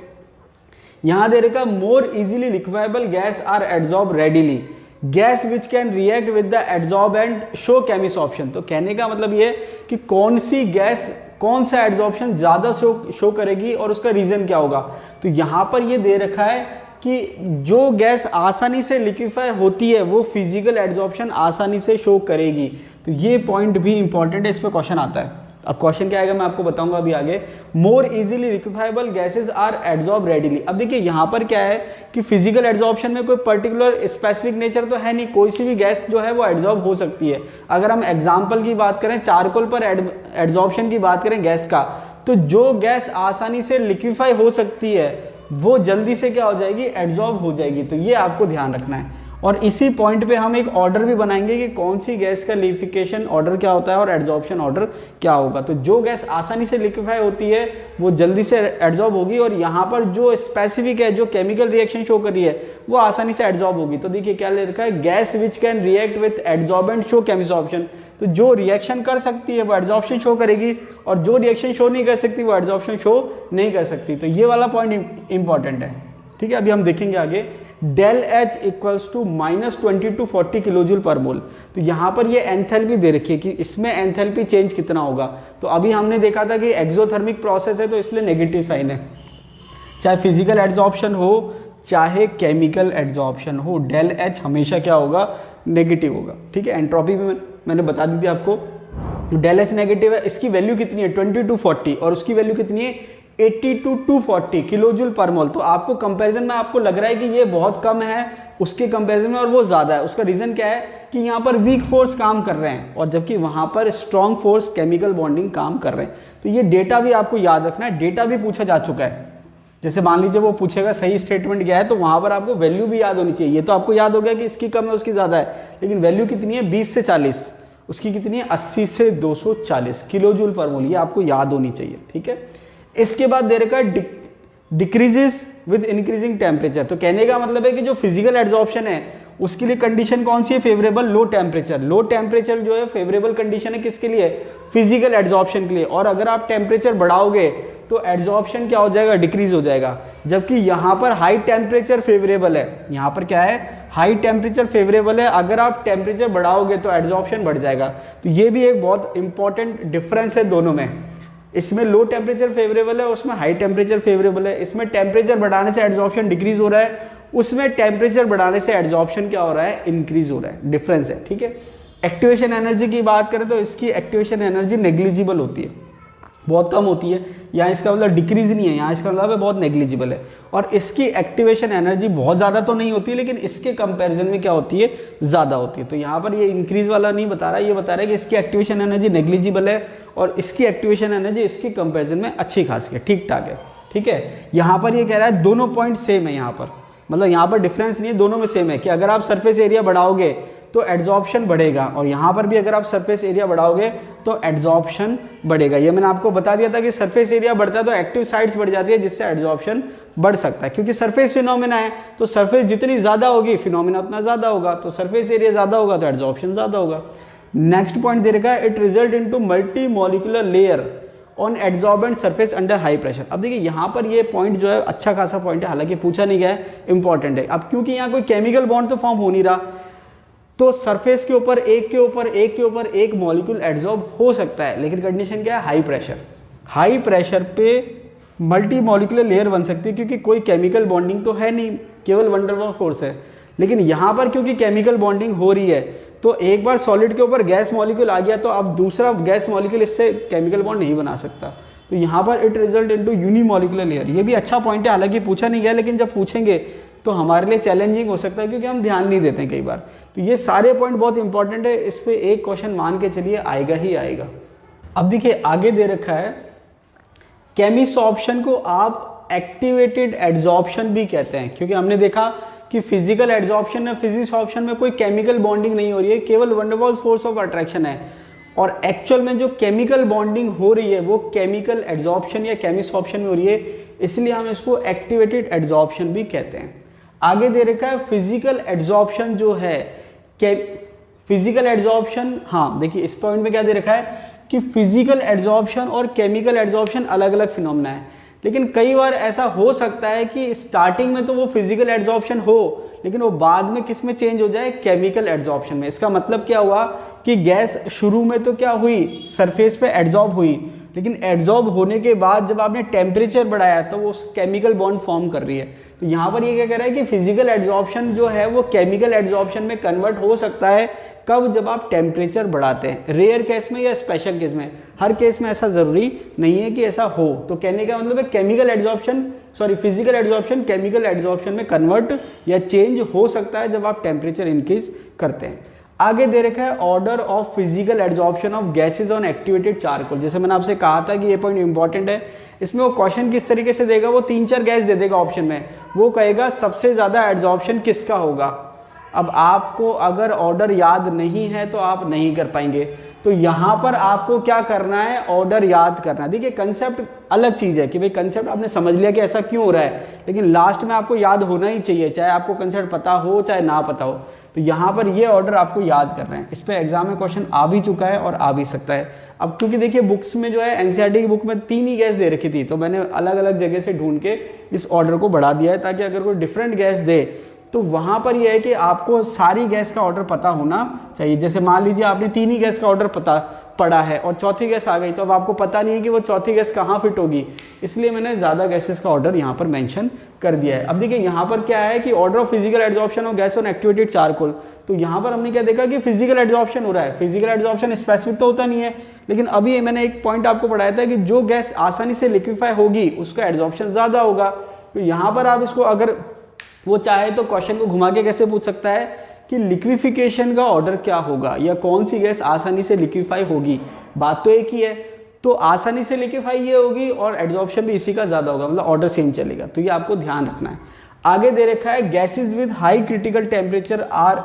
S1: यहां दे रखा more easily liquefiable gas are adsorb readily, gas which can react with the adsorb and show chemisorption. तो कहने का मतलब ये कि कौन सी गैस कौन सा एड्जॉर्प्शन ज्यादा शो करेगी और उसका रीजन क्या होगा। तो यहां पर ये दे रखा है कि जो गैस आसानी से लिक्विफाई होती है वो फिजिकल एड्जॉर्प्शन आसानी से शो करेगी। तो ये पॉइंट भी इंपॉर्टेंट है, इस पर क्वेश्चन आता है। अब क्वेश्चन क्या आएगा मैं आपको बताऊंगा अभी आगे। More easily liquefiable gases are adsorb readily. अब देखिए यहाँ पर क्या है कि फिजिकल एड्जॉर्प्शन में कोई पर्टिकुलर स्पेसिफिक नेचर तो है नहीं, कोई सी भी गैस जो है वो एड्जॉर्ब हो सकती है। अगर हम एग्जांपल की बात करें, चारकोल पर एड्जॉर्प्शन की बात करें गैस का, तो जो गैस आसानी से लिक्विफाई हो सकती है वो जल्दी से क्या हो जाएगी, एड्जॉर्ब हो जाएगी। तो ये आपको ध्यान रखना है। और इसी पॉइंट पे हम एक ऑर्डर भी बनाएंगे कि कौन सी गैस का लिक्विफिकेशन ऑर्डर क्या होता है और एड्जॉर्प्शन ऑर्डर क्या होगा। तो जो गैस आसानी से लिक्विफाई होती है वो जल्दी से एड्जॉर्ब होगी, और यहाँ पर जो स्पेसिफिक है, जो केमिकल रिएक्शन शो कर रही है, वो आसानी से एड्जॉर्ब होगी। तो देखिए क्या ले रखा है, gas which can react with adsorbent show chemisorption. तो जो रिएक्शन कर सकती है वो एड्जॉर्प्शन शो करेगी, और जो रिएक्शन शो नहीं कर सकती वो एड्जॉर्प्शन शो नहीं कर सकती। तो ये वाला पॉइंट इंपॉर्टेंट है। ठीक है, अभी हम देखेंगे आगे। Del H equals to -20 to 40 kilojoule per mole. तो यहाँ पर ये एंथैल्पी दे रखी है कि इसमें एंथैल्पी चेंज कितना होगा। तो अभी हमने देखा था कि एक्सोथर्मिक प्रोसेस है तो इसलिए नेगेटिव साइन है, चाहे फिजिकल एड्जॉर्प्शन हो चाहे केमिकल एड्जॉर्प्शन हो, डेल एच हमेशा क्या होगा, नेगेटिव होगा। ठीक है, एंट्रोपी भी मैंने बता दी थी आपको। डेल एच नेगेटिव है, इसकी वैल्यू कितनी है 20 to 40 और उसकी वैल्यू कितनी है 80 to 240 किलोजूल पर मोल। तो आपको कंपैरिजन में आपको लग रहा है कि ये बहुत कम है उसके कंपैरिजन में और वो ज़्यादा है। उसका रीज़न क्या है कि यहाँ पर वीक फोर्स काम कर रहे हैं और जबकि वहाँ पर स्ट्रॉन्ग फोर्स केमिकल बॉन्डिंग काम कर रहे हैं। तो ये डेटा भी आपको याद रखना है, डेटा भी पूछा जा चुका है। जैसे मान लीजिए वो पूछेगा सही स्टेटमेंट क्या है तो वहाँ पर आपको वैल्यू भी याद होनी चाहिए। ये तो आपको याद हो गया कि इसकी कम है उसकी ज़्यादा है, लेकिन वैल्यू कितनी है 20 से 40, उसकी कितनी है 80 से 240 किलोजूल पर मोल, ये आपको याद होनी चाहिए। ठीक है, इसके बाद दे रखा है डिक्रीजेस विद इंक्रीजिंग टेम्परेचर। तो कहने का मतलब है कि जो फिजिकल एड्जॉर्प्शन है उसके लिए कंडीशन कौन सी है, favourable low temperature. Low temperature जो है फेवरेबल कंडीशन है किसके लिए, फिजिकल एड्जॉर्प्शन के लिए। और अगर आप टेम्परेचर बढ़ाओगे तो एड्जॉर्प्शन क्या हो जाएगा, डिक्रीज हो जाएगा। जबकि यहाँ पर हाई टेम्परेचर फेवरेबल है, यहाँ पर क्या है, हाई टेम्परेचर फेवरेबल है। अगर आप टेम्परेचर बढ़ाओगे तो एड्जॉर्प्शन बढ़ जाएगा। तो ये भी एक बहुत इंपॉर्टेंट डिफरेंस है दोनों में। इसमें लो टेम्परेचर फेवरेबल है, उसमें हाई टेम्परेचर फेवरेबल है। इसमें टेम्परेचर बढ़ाने से एड्जॉर्प्शन डिक्रीज हो रहा है, उसमें टेम्परेचर बढ़ाने से एड्जॉर्प्शन क्या हो रहा है, इंक्रीज हो रहा है। डिफरेंस है। ठीक है, एक्टिवेशन एनर्जी की बात करें तो इसकी एक्टिवेशन एनर्जी नेग्लिजिबल होती है, बहुत कम होती है, यहाँ इसका मतलब डिक्रीज नहीं है, यहाँ इसका मतलब है बहुत नेग्लिजिबल है। और इसकी एक्टिवेशन एनर्जी बहुत ज़्यादा तो नहीं होती, लेकिन इसके कंपैरिजन में क्या होती है, ज़्यादा होती है। तो यहाँ पर ये इंक्रीज वाला नहीं बता रहा, ये बता रहा है कि इसकी एक्टिवेशन एनर्जी नेग्लिजिबल है और इसकी एक्टिवेशन एनर्जी इसके कंपैरिजन में अच्छी खासी है, ठीक ठाक है। ठीक है, यहाँ पर ये कह रहा है दोनों पॉइंट सेम है, यहाँ पर मतलब यहाँ पर डिफरेंस नहीं है, दोनों में सेम है कि अगर आप सरफेस एरिया बढ़ाओगे तो एड्जॉर्प्शन बढ़ेगा, और यहाँ पर भी अगर आप सरफेस एरिया बढ़ाओगे तो एड्जॉर्प्शन बढ़ेगा। ये मैंने आपको बता दिया था कि सरफेस एरिया बढ़ता है तो एक्टिव साइट्स बढ़ जाती है, जिससे एड्जॉर्प्शन बढ़ सकता है, क्योंकि सरफेस फिनोमेना है, तो सरफेस जितनी ज़्यादा होगी फिनोमेना उतना ज़्यादा होगा, तो सरफेस एरिया ज़्यादा होगा तो एड्जॉर्प्शन ज़्यादा होगा। नेक्स्ट पॉइंट दे रखा है, it result into multi molecular layer on adsorbent surface under high pressure. अब देखिए यहाँ पर ये पॉइंट जो है अच्छा खासा पॉइंट है, हालांकि पूछा नहीं गया है, इंपॉर्टेंट है। अब क्योंकि यहाँ कोई केमिकल बॉन्ड तो फॉर्म हो नहीं रहा, तो सरफेस के ऊपर एक मॉलिक्यूल एड्जॉर्ब हो सकता है, लेकिन कंडीशन क्या है, हाई प्रेशर। हाई प्रेशर पे मल्टी मॉलिक्यूलर लेयर बन सकती है, क्योंकि कोई केमिकल बॉन्डिंग तो है नहीं, केवल वन डर वाल्स फोर्स है। लेकिन यहाँ पर क्योंकि केमिकल बॉन्डिंग हो रही है, तो एक बार सॉलिड के ऊपर गैस मॉलिक्यूल आ गया तो अब दूसरा गैस मॉलिक्यूल इससे केमिकल बॉन्ड नहीं बना सकता। तो यहाँ पर it result into unimolecular layer, ये भी अच्छा पॉइंट है, हालांकि पूछा नहीं गया, लेकिन जब पूछेंगे तो हमारे लिए चैलेंजिंग हो सकता है, क्योंकि हम ध्यान नहीं देते हैं कई बार। तो ये सारे पॉइंट बहुत इंपॉर्टेंट है, इस पर एक क्वेश्चन मान के चलिए आएगा ही आएगा। अब देखिए आगे दे रखा है, केमिसॉर्प्शन को आप एक्टिवेटेड एड्जॉर्प्शन भी कहते हैं, क्योंकि हमने देखा कि फिजिकल एड्जॉर्प्शन या फिजिसॉर्प्शन में कोई केमिकल बॉन्डिंग नहीं हो रही है, केवल वन डर वाल्स फोर्स ऑफ अट्रैक्शन है, और एक्चुअल में जो केमिकल बॉन्डिंग हो रही है वो केमिकल एड्जॉर्प्शन या केमिसॉर्प्शन में हो रही है, इसलिए हम इसको एक्टिवेटेड एड्जॉर्प्शन भी कहते हैं। आगे दे रखा है फिजिकल एड्जॉर्प्शन जो है, फिजिकल एड्जॉर्प्शन, हाँ देखिए इस पॉइंट में क्या दे रखा है कि फिजिकल एड्जॉर्प्शन और केमिकल एड्जॉर्प्शन अलग अलग फिनोमेना है, लेकिन कई बार ऐसा हो सकता है कि स्टार्टिंग में तो वो फिजिकल एड्जॉर्प्शन हो, लेकिन वो बाद में किस में चेंज हो जाए, केमिकल एड्जॉर्प्शन में। इसका मतलब क्या हुआ कि गैस शुरू में तो क्या हुई, सरफेस पे एड्जॉर्ब हुई, लेकिन एड्जॉर्ब होने के बाद जब आपने टेम्परेचर बढ़ाया तो वो केमिकल बॉन्ड फॉर्म कर रही है। तो यहाँ पर ये क्या कह रहा है कि फिजिकल एड्जॉर्प्शन जो है वो केमिकल एड्जॉर्प्शन में कन्वर्ट हो सकता है, कब, जब आप टेम्परेचर बढ़ाते हैं, रेयर केस में या स्पेशल केस में, हर केस में ऐसा जरूरी नहीं है कि ऐसा हो। तो कहने का मतलब है chemical adsorption, sorry physical adsorption chemical adsorption में कन्वर्ट या चेंज हो सकता है जब आप टेम्परेचर इंक्रीज करते हैं। आगे दे रखा है order of physical adsorption of gases on activated charcoal. जैसे मैंने आपसे कहा था कि ये पॉइंट इंपॉर्टेंट है, इसमें वो क्वेश्चन किस तरीके से देगा, वो 3-4 गैस दे देगा ऑप्शन में, वो कहेगा सबसे ज़्यादा एड्जॉर्प्शन किसका होगा। अब आपको अगर ऑर्डर याद नहीं है तो आप नहीं कर पाएंगे, तो यहाँ पर आपको क्या करना है, ऑर्डर याद करना है। देखिए कंसेप्ट अलग चीज़ है कि भाई कंसेप्ट आपने समझ लिया कि ऐसा क्यों हो रहा है, लेकिन लास्ट में आपको याद होना ही चाहिए, चाहे आपको कंसेप्ट पता हो चाहे ना पता हो। तो यहाँ पर ये ऑर्डर आपको याद करना है। इस पर एग्जाम में क्वेश्चन आ भी चुका है और आ भी सकता है। अब क्योंकि देखिए बुक्स में जो है एनसीईआरटी की बुक में 3 ही गैस दे रखी थी, तो मैंने अलग अलग जगह से ढूंढ के इस ऑर्डर को बढ़ा दिया है, ताकि अगर कोई डिफरेंट गैस दे तो वहाँ पर यह है कि आपको सारी गैस का ऑर्डर पता होना चाहिए। जैसे मान लीजिए आपने 3 ही गैस का ऑर्डर पढ़ा है और चौथी गैस आ गई, तो अब आपको पता नहीं है कि वो चौथी गैस कहाँ फिट होगी, इसलिए मैंने ज़्यादा गैसेस का ऑर्डर यहाँ पर मेंशन कर दिया है। अब देखिए यहाँ पर क्या है कि order of physical adsorption of gas on activated charcoal, तो यहाँ पर हमने क्या देखा कि फिजिकल एड्जॉर्प्शन हो रहा है। फिजिकल एड्जॉर्प्शन स्पेसिफिक तो होता नहीं है, लेकिन अभी मैंने एक पॉइंट आपको पढ़ाया था कि जो गैस आसानी से लिक्विफाई होगी उसका एड्जॉर्प्शन ज़्यादा होगा। तो यहाँ पर आप इसको अगर वो चाहे तो क्वेश्चन को घुमा के कैसे पूछ सकता है कि लिक्विफिकेशन का ऑर्डर क्या होगा, या कौन सी गैस आसानी से लिक्विफाई होगी। बात तो एक ही है, तो आसानी से लिक्विफाई ये होगी और एड्जॉर्प्शन भी इसी का ज़्यादा होगा, मतलब ऑर्डर सेम चलेगा। तो ये आपको ध्यान रखना है। आगे दे रखा है gases with high critical temperature are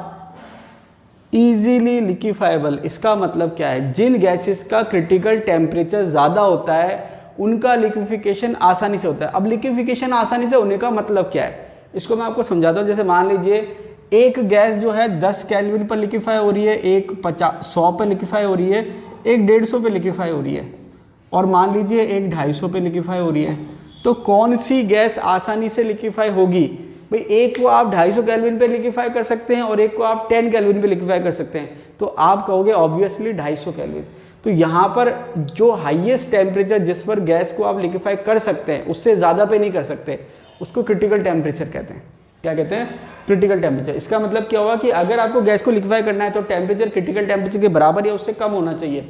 S1: easily liquefiable. इसका मतलब क्या है, जिन गैसेस का क्रिटिकल टेम्परेचर ज़्यादा होता है उनका लिक्विफिकेशन आसानी से होता है। अब लिक्विफिकेशन आसानी से होने का मतलब क्या है, इसको मैं आपको समझाता हूँ। जैसे मान लीजिए एक गैस जो है 10 केल्विन पर लिक्विफाई हो रही है, एक 100 पे लिक्विफाई हो रही है, एक 150 पे लिक्विफाई हो रही है, और मान लीजिए एक 250 पे लिक्विफाई हो रही है। तो कौन सी गैस आसानी से लिक्विफाई होगी भाई? एक को आप 250 केल्विन पे लिक्विफाई कर सकते हैं और एक को आप 10 केल्विन पे लिक्विफाई कर सकते हैं, तो आप कहोगे ऑब्वियसली 250 केल्विन। तो यहाँ पर जो हाईएस्ट टेम्परेचर जिस पर गैस को आप लिक्विफाई कर सकते हैं उससे ज़्यादा पे नहीं कर सकते, उसको क्रिटिकल टेम्परेचर कहते हैं। क्या कहते हैं? Critical temperature. इसका मतलब क्या होगा कि अगर आपको गैस को लिक्विफाई करना है तो टेम्परेचर क्रिटिकल टेम्परेचर के बराबर या उससे कम होना चाहिए।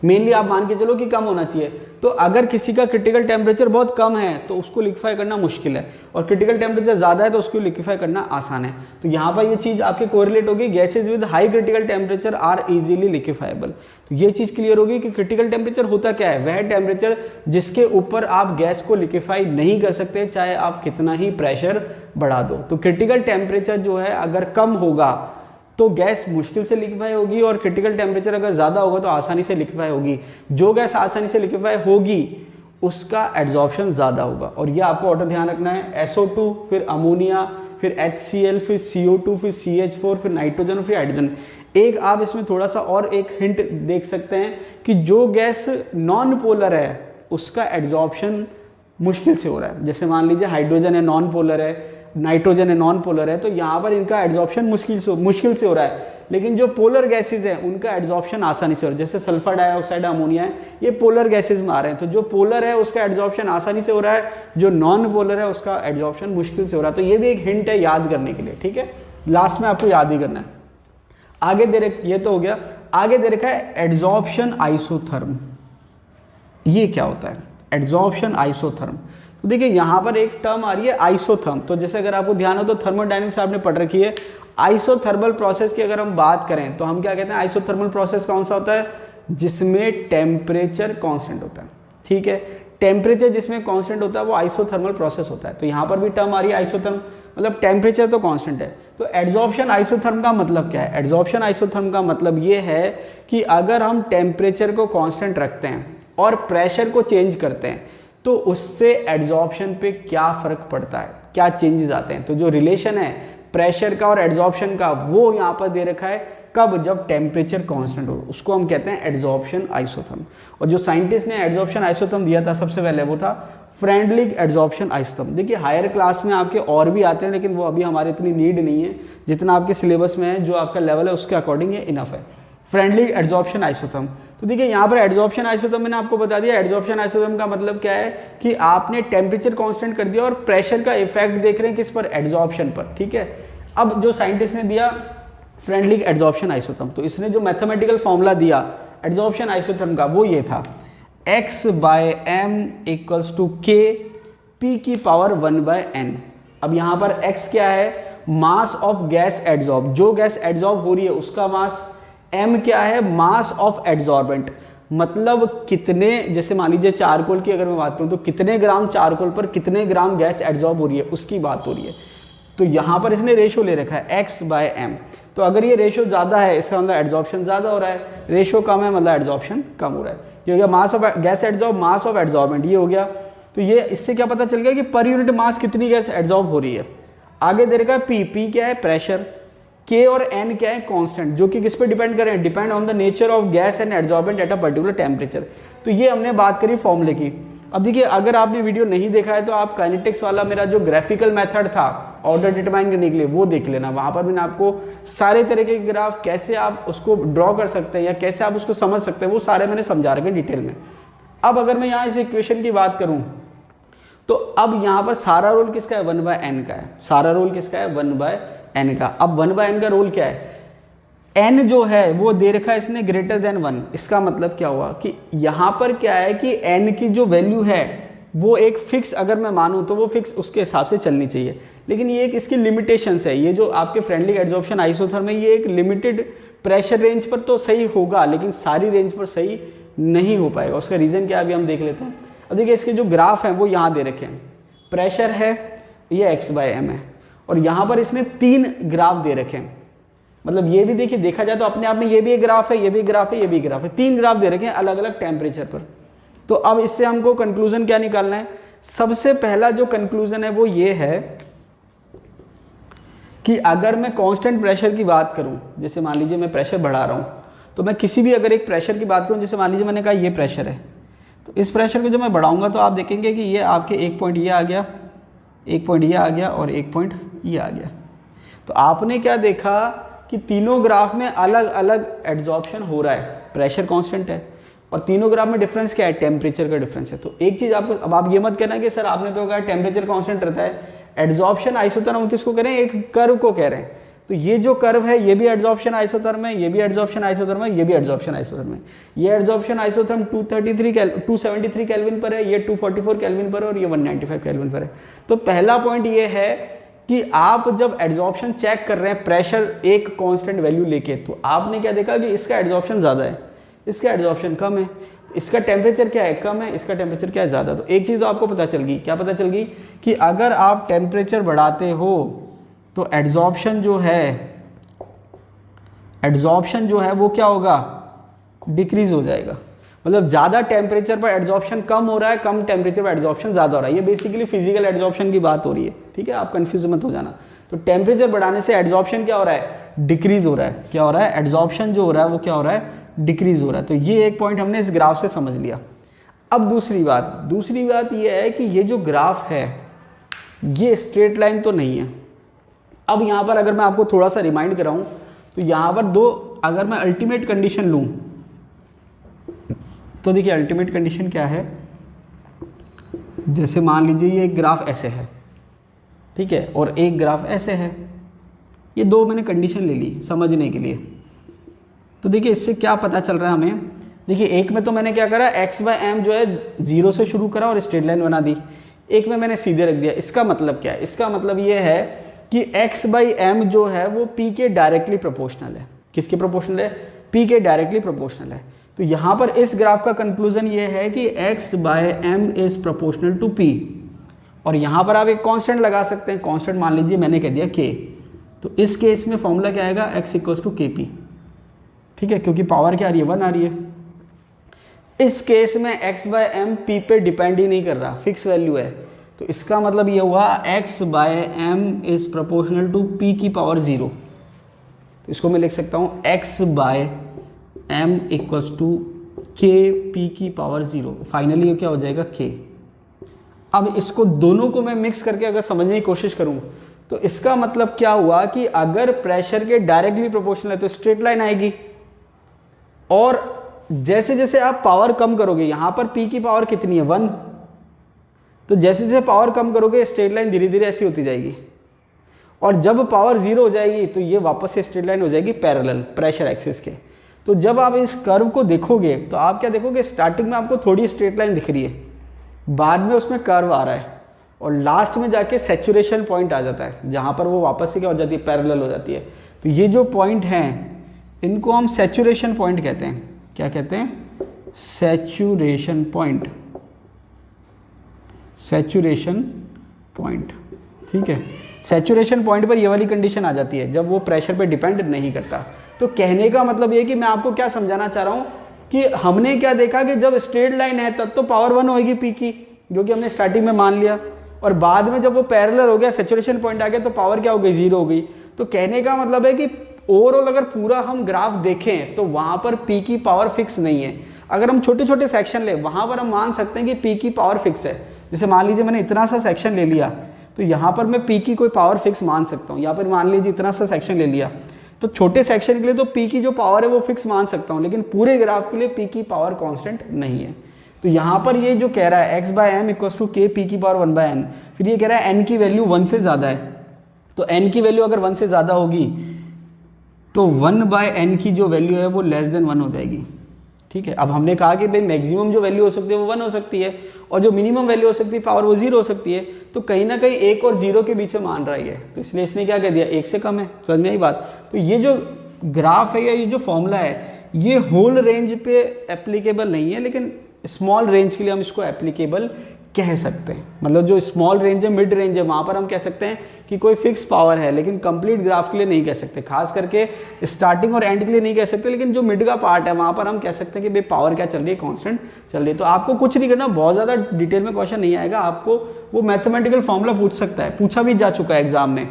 S1: मेनली आप मान के चलो कि कम होना चाहिए। तो अगर किसी का क्रिटिकल टेम्परेचर बहुत कम है तो उसको लिक्विफाई करना मुश्किल है, और क्रिटिकल टेम्परेचर ज़्यादा है तो उसको लिक्विफाई करना आसान है। तो यहाँ पर ये चीज़ आपके कोरिलेट होगी, gases with high critical temperature are easily liquefiable. तो ये चीज़ क्लियर होगी कि क्रिटिकल टेम्परेचर होता क्या है, वह टेम्परेचर जिसके ऊपर आप गैस को लिक्विफाई नहीं कर सकते चाहे आप कितना ही प्रेशर बढ़ा दो। तो क्रिटिकल टेम्परेचर जो है अगर कम होगा तो गैस मुश्किल से लिक्विफाई होगी, और क्रिटिकल टेम्परेचर अगर ज़्यादा होगा तो आसानी से लिक्विफाई होगी। जो गैस आसानी से लिक्विफाई होगी उसका एड्जॉर्प्शन ज़्यादा होगा। और ये आपको ऑर्डर ध्यान रखना है, SO2 फिर अमोनिया फिर HCl फिर CO2 फिर CH4 फिर नाइट्रोजन फिर हाइड्रोजन। एक आप इसमें थोड़ा सा और एक हिंट देख सकते हैं कि जो गैस नॉन पोलर है उसका एड्जॉर्प्शन मुश्किल से हो रहा है। जैसे मान लीजिए हाइड्रोजन है नॉन पोलर है, नाइट्रोजन है नॉन पोलर है, तो यहाँ पर इनका एड्जॉर्प्शन मुश्किल से हो रहा है। लेकिन जो पोलर गैसेज हैं उनका एड्जॉर्प्शन आसानी से हो रहा है। जैसे सल्फर डाइऑक्साइड, अमोनिया है, ये पोलर गैसेज में आ रहे हैं। तो जो पोलर है उसका एड्जॉर्प्शन आसानी से हो रहा है, जो नॉन पोलर है उसका एड्जॉर्प्शन मुश्किल से हो रहा है। तो ये भी एक हिंट है याद करने के लिए, ठीक है। लास्ट में आपको याद ही करना है। आगे दे रखे, ये तो हो गया, आगे दे रखा है एड्जॉर्प्शन आइसोथर्म। ये क्या होता है एड्जॉर्प्शन आइसोथर्म? तो देखिए यहाँ पर एक टर्म आ रही है आइसोथर्म। तो जैसे अगर आपको ध्यान हो तो थर्मोडायनेमिक्स आपने पढ़ रखी है। आइसोथर्मल प्रोसेस की अगर हम बात करें तो हम क्या कहते हैं, आइसोथर्मल प्रोसेस कौन सा होता है, जिसमें टेम्परेचर कांस्टेंट होता है, ठीक है। टेम्परेचर जिसमें कांस्टेंट होता है वो आइसोथर्मल प्रोसेस होता है। तो यहाँ पर भी टर्म आ रही है आइसोथर्म, मतलब टेम्परेचर तो कांस्टेंट है। तो एड्जॉर्प्शन आइसोथर्म का मतलब क्या है, एड्जॉर्प्शन आइसोथर्म का मतलब ये है कि अगर हम टेम्परेचर को कांस्टेंट रखते हैं और प्रेशर को चेंज करते हैं तो उससे एड्जॉर्प्शन पे क्या फर्क पड़ता है, क्या चेंजेस आते हैं। तो जो रिलेशन है प्रेशर का और एड्जॉर्प्शन का वो यहाँ पर दे रखा है, कब, जब टेम्परेचर कांस्टेंट हो, उसको हम कहते हैं एड्जॉर्प्शन आइसोथर्म। और जो साइंटिस्ट ने एड्जॉर्प्शन आइसोथर्म दिया था सबसे पहले वो था फ्रेंडलिक एड्जॉर्प्शन आइसोथर्म। देखिए हायर क्लास में आपके और भी आते हैं लेकिन वो अभी हमारे इतनी नीड नहीं है, जितना आपके सिलेबस में है, जो आपका लेवल है उसके अकॉर्डिंग ये इनफ है। फ्रेंडली एड्जॉर्प्शन आइसोथर्म, तो देखिए यहाँ पर एड्जॉर्प्शन आइसोथर्म मैंने आपको बता दिया। एड्जॉर्प्शन आइसोथर्म का मतलब क्या है कि आपने टेम्परेचर कांस्टेंट कर दिया और प्रेशर का इफेक्ट देख रहे हैं किस पर, एड्जॉर्प्शन पर, ठीक है। अब जो साइंटिस्ट ने दिया फ्रेंडली एड्जॉर्प्शन आइसोथर्म, तो इसने जो मैथमेटिकल फॉर्मूला दिया एड्जॉर्प्शन आइसोथर्म का वो ये था, x/m = k p⁻1/n। अब यहाँ पर x क्या है, मास ऑफ गैस एड्जॉर्ब, जो गैस एड्जॉर्ब हो रही है उसका मास, m क्या है, मास ऑफ एड्जॉर्बेंट, मतलब कितने, जैसे मान लीजिए चारकोल की अगर मैं बात करूं तो कितने ग्राम चारकोल पर कितने ग्राम गैस एड्जॉर्ब हो रही है उसकी बात हो रही है। तो यहाँ पर इसने रेशो ले रखा है x/m। तो अगर ये रेशो ज़्यादा है इसका मतलब एड्जॉर्प्शन ज़्यादा हो रहा है, रेशो कम है मतलब एड्जॉर्प्शन कम हो रहा है। ये हो गया mass of gas adsorb, mass of adsorbent, ये हो गया। तो ये इससे क्या पता चल गया कि पर यूनिट मास कितनी गैस एड्जॉर्ब हो रही है। आगे दे रखा है p क्या है, प्रेशर, K और N क्या है, कांस्टेंट, जो कि किस पे डिपेंड कर रहे हैं, depend on the nature of gas and adsorbent at a particular temperature. तो ये हमने बात करी फॉर्मूले की। अब देखिए अगर आपने वीडियो नहीं देखा है तो आप काइनेटिक्स वाला मेरा जो ग्राफिकल मेथड था ऑर्डर डिटरमाइन करने के लिए वो देख लेना। वहां पर मैंने आपको सारे तरह के ग्राफ कैसे आप उसको ड्रॉ कर सकते हैं या कैसे आप उसको समझ सकते हैं वो सारे मैंने समझा रखे डिटेल में। अब अगर मैं यहाँ इस इक्वेशन की बात करूँ तो अब यहाँ पर सारा रोल किसका है, 1/n का है। सारा रोल किसका है, 1/n का। अब 1/n का रोल क्या है, n जो है वो दे रखा है इसने >1। इसका मतलब क्या हुआ कि यहाँ पर क्या है कि n की जो वैल्यू है वो एक फिक्स, अगर मैं मानूँ तो वो फिक्स उसके हिसाब से चलनी चाहिए। लेकिन ये एक इसकी लिमिटेशंस है, ये जो आपके फ्रेंडली एड्जॉर्प्शन आइसोथर्म है ये एक लिमिटेड प्रेशर रेंज पर तो सही होगा लेकिन सारी रेंज पर सही नहीं हो पाएगा। उसका रीज़न क्या है अभी हम देख लेते हैं। अब देखिए इसके जो ग्राफ हैं वो यहाँ दे रखे हैं, प्रेशर है ये x/m है और यहाँ पर इसने 3 ग्राफ दे रखे हैं। मतलब ये भी देखिए देखा जाए तो अपने आप में ये भी एक ग्राफ है, ये भी ग्राफ है, ये भी ग्राफ है, 3 ग्राफ दे रखे हैं अलग अलग टेम्परेचर पर। तो अब इससे हमको कंक्लूजन क्या निकालना है, सबसे पहला जो कंक्लूजन है वो ये है कि अगर मैं कांस्टेंट प्रेशर की बात करूं, जैसे मान लीजिए मैं प्रेशर बढ़ा रहा हूं, तो मैं किसी भी अगर एक प्रेशर की बात करूं, जैसे मान लीजिए मैंने कहा ये प्रेशर है, तो इस प्रेशर को जब मैं बढ़ाऊंगा तो आप देखेंगे कि ये आपके एक पॉइंट ये आ गया, एक पॉइंट ये आ गया और एक पॉइंट ये आ गया। तो आपने क्या देखा कि तीनों ग्राफ में अलग अलग एड्जॉर्प्शन हो रहा है, प्रेशर कांस्टेंट है और तीनों ग्राफ में डिफरेंस क्या है, टेम्परेचर का डिफरेंस है। तो एक चीज़ आपको, अब आप ये मत कहना कि सर आपने तो कहा टेम्परेचर कांस्टेंट रहता है, एड्जॉर्प्शन आइसोथर्म हम किसको कह रहे हैं, एक कर्व को कह रहे हैं। तो ये जो कर्व है ये भी एड्जॉर्प्शन आइसोथर्म है, ये भी एड्जॉर्प्शन आइसोथर्म है, ये भी एड्जॉर्प्शन आइसोथर्म है। ये एड्जॉर्प्शन आइसोथर्म 273 केल्विन पर है, ये 244 केल्विन पर है और ये 195 केल्विन पर है। तो पहला पॉइंट ये है कि आप जब एड्जॉर्प्शन चेक कर रहे हैं प्रेशर एक कांस्टेंट वैल्यू लेके, तो आपने क्या देखा कि इसका एड्जॉर्प्शन ज़्यादा है, इसका एड्जॉर्प्शन कम है, इसका टेम्परेचर क्या है कम है, इसका टेम्परेचर क्या है ज़्यादा। तो एक चीज़ तो आपको पता चल गई, क्या पता चल गई कि अगर आप टेम्परेचर बढ़ाते हो तो एड्जॉर्प्शन जो है वो क्या होगा, डिक्रीज हो जाएगा। मतलब ज़्यादा टेम्परेचर पर एड्जॉर्प्शन कम हो रहा है, कम टेम्परेचर पर एड्जॉर्प्शन ज़्यादा हो रहा है। ये बेसिकली फिजिकल एड्जॉर्प्शन की बात हो रही है, ठीक है, आप कंफ्यूज मत हो जाना। तो टेम्परेचर बढ़ाने से एड्जॉर्प्शन क्या हो रहा है, डिक्रीज हो रहा है। क्या हो रहा है, एड्जॉर्प्शन जो हो रहा है वो क्या हो रहा है, डिक्रीज हो रहा है। तो ये एक पॉइंट हमने इस ग्राफ से समझ लिया। अब दूसरी बात ये है कि ये जो ग्राफ है ये स्ट्रेट लाइन तो नहीं है। अब यहाँ पर अगर मैं आपको थोड़ा सा रिमाइंड कराऊँ तो यहाँ पर दो, अगर मैं अल्टीमेट कंडीशन लूँ तो देखिए अल्टीमेट कंडीशन क्या है, जैसे मान लीजिए ये एक ग्राफ ऐसे है, ठीक है, और एक ग्राफ ऐसे है। ये दो मैंने कंडीशन ले ली समझने के लिए। तो देखिए इससे क्या पता चल रहा है हमें, देखिए एक में तो मैंने क्या करा, x बाय एम जो है 0 से शुरू करा और स्ट्रेट लाइन बना दी। एक में मैंने सीधे रख दिया। इसका मतलब क्या है, इसका मतलब ये है कि x बाई एम जो है वो p के डायरेक्टली प्रोपोर्शनल है। किसके प्रोपोर्शनल है, p के डायरेक्टली प्रोपोर्शनल है। तो यहाँ पर इस ग्राफ का कंक्लूजन ये है कि x by M is proportional to p। और यहाँ पर आप एक कांस्टेंट लगा सकते हैं, कांस्टेंट मान लीजिए मैंने कह दिया k। तो इस केस में फॉर्मूला क्या आएगा, x इक्वल्स टू kp, ठीक है, क्योंकि पावर क्या आ रही है, 1 आ रही है। इस केस में x बाय एम p पे डिपेंड ही नहीं कर रहा, फिक्स वैल्यू है। तो इसका मतलब ये हुआ x by M is proportional to p की पावर 0। तो इसको मैं लिख सकता हूँ x by M equals to k p की पावर 0। फाइनली ये क्या हो जाएगा, k। अब इसको दोनों को मैं मिक्स करके अगर समझने की कोशिश करूँ तो इसका मतलब क्या हुआ कि अगर प्रेशर के डायरेक्टली प्रोपोर्शनल है तो स्ट्रेट लाइन आएगी, और जैसे जैसे आप पावर कम करोगे, यहाँ पर p की पावर कितनी है, 1, तो जैसे जैसे पावर कम करोगे स्ट्रेट लाइन धीरे धीरे ऐसी होती जाएगी, और जब पावर 0 हो जाएगी तो ये वापस से स्ट्रेट लाइन हो जाएगी पैरेलल प्रेशर एक्सिस के। तो जब आप इस कर्व को देखोगे तो आप क्या देखोगे, स्टार्टिंग में आपको थोड़ी स्ट्रेट लाइन दिख रही है, बाद में उसमें कर्व आ रहा है, और लास्ट में जाके सैचुरेशन पॉइंट आ जाता है जहाँ पर वो वापस से क्या हो जाती है, पैरेलल हो जाती है। तो ये जो पॉइंट हैं इनको हम सैचुरेशन पॉइंट कहते हैं। क्या कहते हैं, सैचुरेशन पॉइंट, सैचुरेशन पॉइंट, ठीक है। सैचुरेशन पॉइंट पर ये वाली कंडीशन आ जाती है जब वो प्रेशर पे डिपेंड नहीं करता। तो कहने का मतलब ये कि मैं आपको क्या समझाना चाह रहा हूँ कि हमने क्या देखा कि जब स्ट्रेट लाइन है तब तो पावर 1 होगी p की, जो कि हमने स्टार्टिंग में मान लिया, और बाद में जब वो पैरेलल हो गया, सैचुरेशन पॉइंट आ गया, तो पावर क्या हो गई, 0 हो गई। तो कहने का मतलब है कि ओवरऑल अगर पूरा हम ग्राफ देखें तो वहाँ पर p की पावर फिक्स नहीं है। अगर हम छोटे छोटे सेक्शन ले वहाँ पर हम मान सकते हैं कि p की पावर फिक्स है। जैसे मान लीजिए मैंने इतना सा सेक्शन ले लिया, तो यहाँ पर मैं p की कोई पावर फिक्स मान सकता हूँ। यहाँ पर मान लीजिए इतना सा सेक्शन ले लिया, तो छोटे सेक्शन के लिए तो p की जो पावर है वो फिक्स मान सकता हूँ, लेकिन पूरे ग्राफ के लिए p की पावर कांस्टेंट नहीं है। तो यहाँ पर ये जो कह रहा है x by M equals to k p की पावर 1 बाय n, फिर ये कह रहा है n की वैल्यू 1 से ज़्यादा है। तो n की वैल्यू अगर 1 से ज़्यादा होगी तो 1 बाय n की जो वैल्यू है वो लेस देन 1 हो जाएगी, ठीक है। अब हमने कहा कि भाई मैक्सिमम जो वैल्यू हो सकती है वो 1 हो सकती है, और जो मिनिमम वैल्यू हो सकती है पावर वो 0 हो सकती है। तो कहीं ना कहीं 1 और 0 के बीच में मान रहा है, तो इसलिए इसने क्या कह दिया, 1 से कम है। समझ में आई बात। तो ये जो ग्राफ है या ये जो फॉर्मूला है ये होल रेंज पे एप्लीकेबल नहीं है, लेकिन स्मॉल रेंज के लिए हम इसको एप्लीकेबल कह सकते हैं। मतलब जो स्मॉल रेंज है, मिड रेंज है, वहाँ पर हम कह सकते हैं कि कोई फिक्स पावर है, लेकिन कंप्लीट ग्राफ के लिए नहीं कह सकते। खास करके स्टार्टिंग और एंड के लिए नहीं कह सकते, लेकिन जो मिड का पार्ट है वहाँ पर हम कह सकते हैं कि भाई पावर क्या चल रही है, कांस्टेंट चल रही है। तो आपको कुछ नहीं करना, बहुत ज़्यादा डिटेल में क्वेश्चन नहीं आएगा, आपको वो मैथमेटिकल फॉर्मूला पूछ सकता है, पूछा भी जा चुका है एग्जाम में,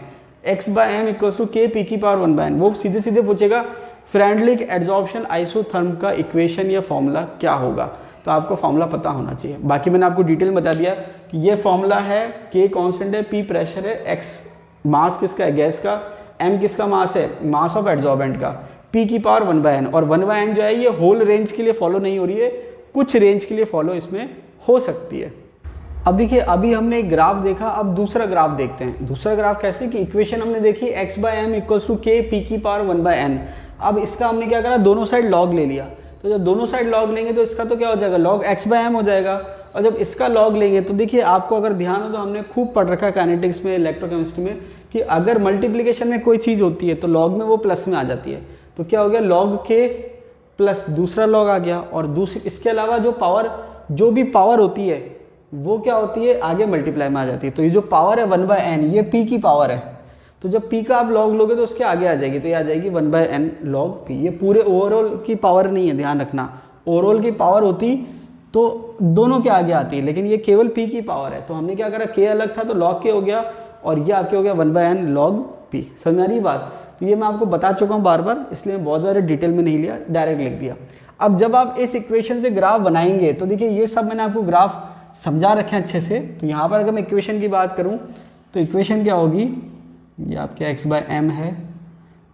S1: x by M equals to k p की पावर 1 बाय n। वो सीधे सीधे पूछेगा फ्रेंडलिक एड्जॉर्प्शन आइसोथर्म का इक्वेशन या फॉर्मूला क्या होगा, तो आपको फॉर्मूला पता होना चाहिए। बाकी मैंने आपको डिटेल बता दिया कि ये फॉर्मूला है, k कांस्टेंट है, p प्रेशर है, x मास किसका है, गैस का, m किसका मास है, मास ऑफ एड्जॉर्बेंट का, p की पावर 1 बाय n। और 1 बाय n जो है ये होल रेंज के लिए फॉलो नहीं हो रही है, कुछ रेंज के लिए फॉलो इसमें हो सकती है। अब देखिए अभी हमने एक ग्राफ देखा, अब दूसरा ग्राफ देखते हैं। दूसरा ग्राफ कैसे कि इक्वेशन हमने देखी x/m equals to k p की पावर 1/n। अब इसका हमने क्या करा, दोनों साइड लॉग ले लिया। तो जब दोनों साइड लॉग लेंगे तो इसका तो क्या हो जाएगा, लॉग x/m हो जाएगा। और जब इसका लॉग लेंगे तो देखिए आपको अगर ध्यान हो तो हमने खूब पढ़ रखा है काइनेटिक्स में, इलेक्ट्रोकेमिस्ट्री में, कि अगर मल्टीप्लिकेशन में कोई चीज़ होती है तो लॉग में वो प्लस में आ जाती है। तो क्या हो गया, लॉग k प्लस दूसरा लॉग आ गया। और इसके अलावा जो भी पावर होती है वो क्या होती है, आगे मल्टीप्लाई में आ जाती है। तो ये जो पावर है 1/n, ये p की पावर है। तो जब p का आप लॉग लोगे तो उसके आगे आ जाएगी, तो ये आ जाएगी 1/n log p। ये पूरे ओवरऑल की पावर नहीं है, ध्यान रखना। ओवरऑल की पावर होती तो दोनों के आगे आती है, लेकिन ये केवल p की पावर है। तो हमने क्या करा, k अलग था तो log k हो गया, और ये आपके हो गया 1/n log p। समझ में आ रही बात। तो ये मैं आपको बता चुका हूँ बार बार, इसलिए बहुत ज़्यादा डिटेल में नहीं लिया, डायरेक्ट लिख दिया। अब जब आप इस इक्वेशन से ग्राफ बनाएंगे तो देखिए ये सब मैंने आपको ग्राफ समझा रखे हैं अच्छे से। तो यहाँ पर अगर मैं इक्वेशन की बात करूँ तो इक्वेशन क्या होगी, ये आपके x/m है,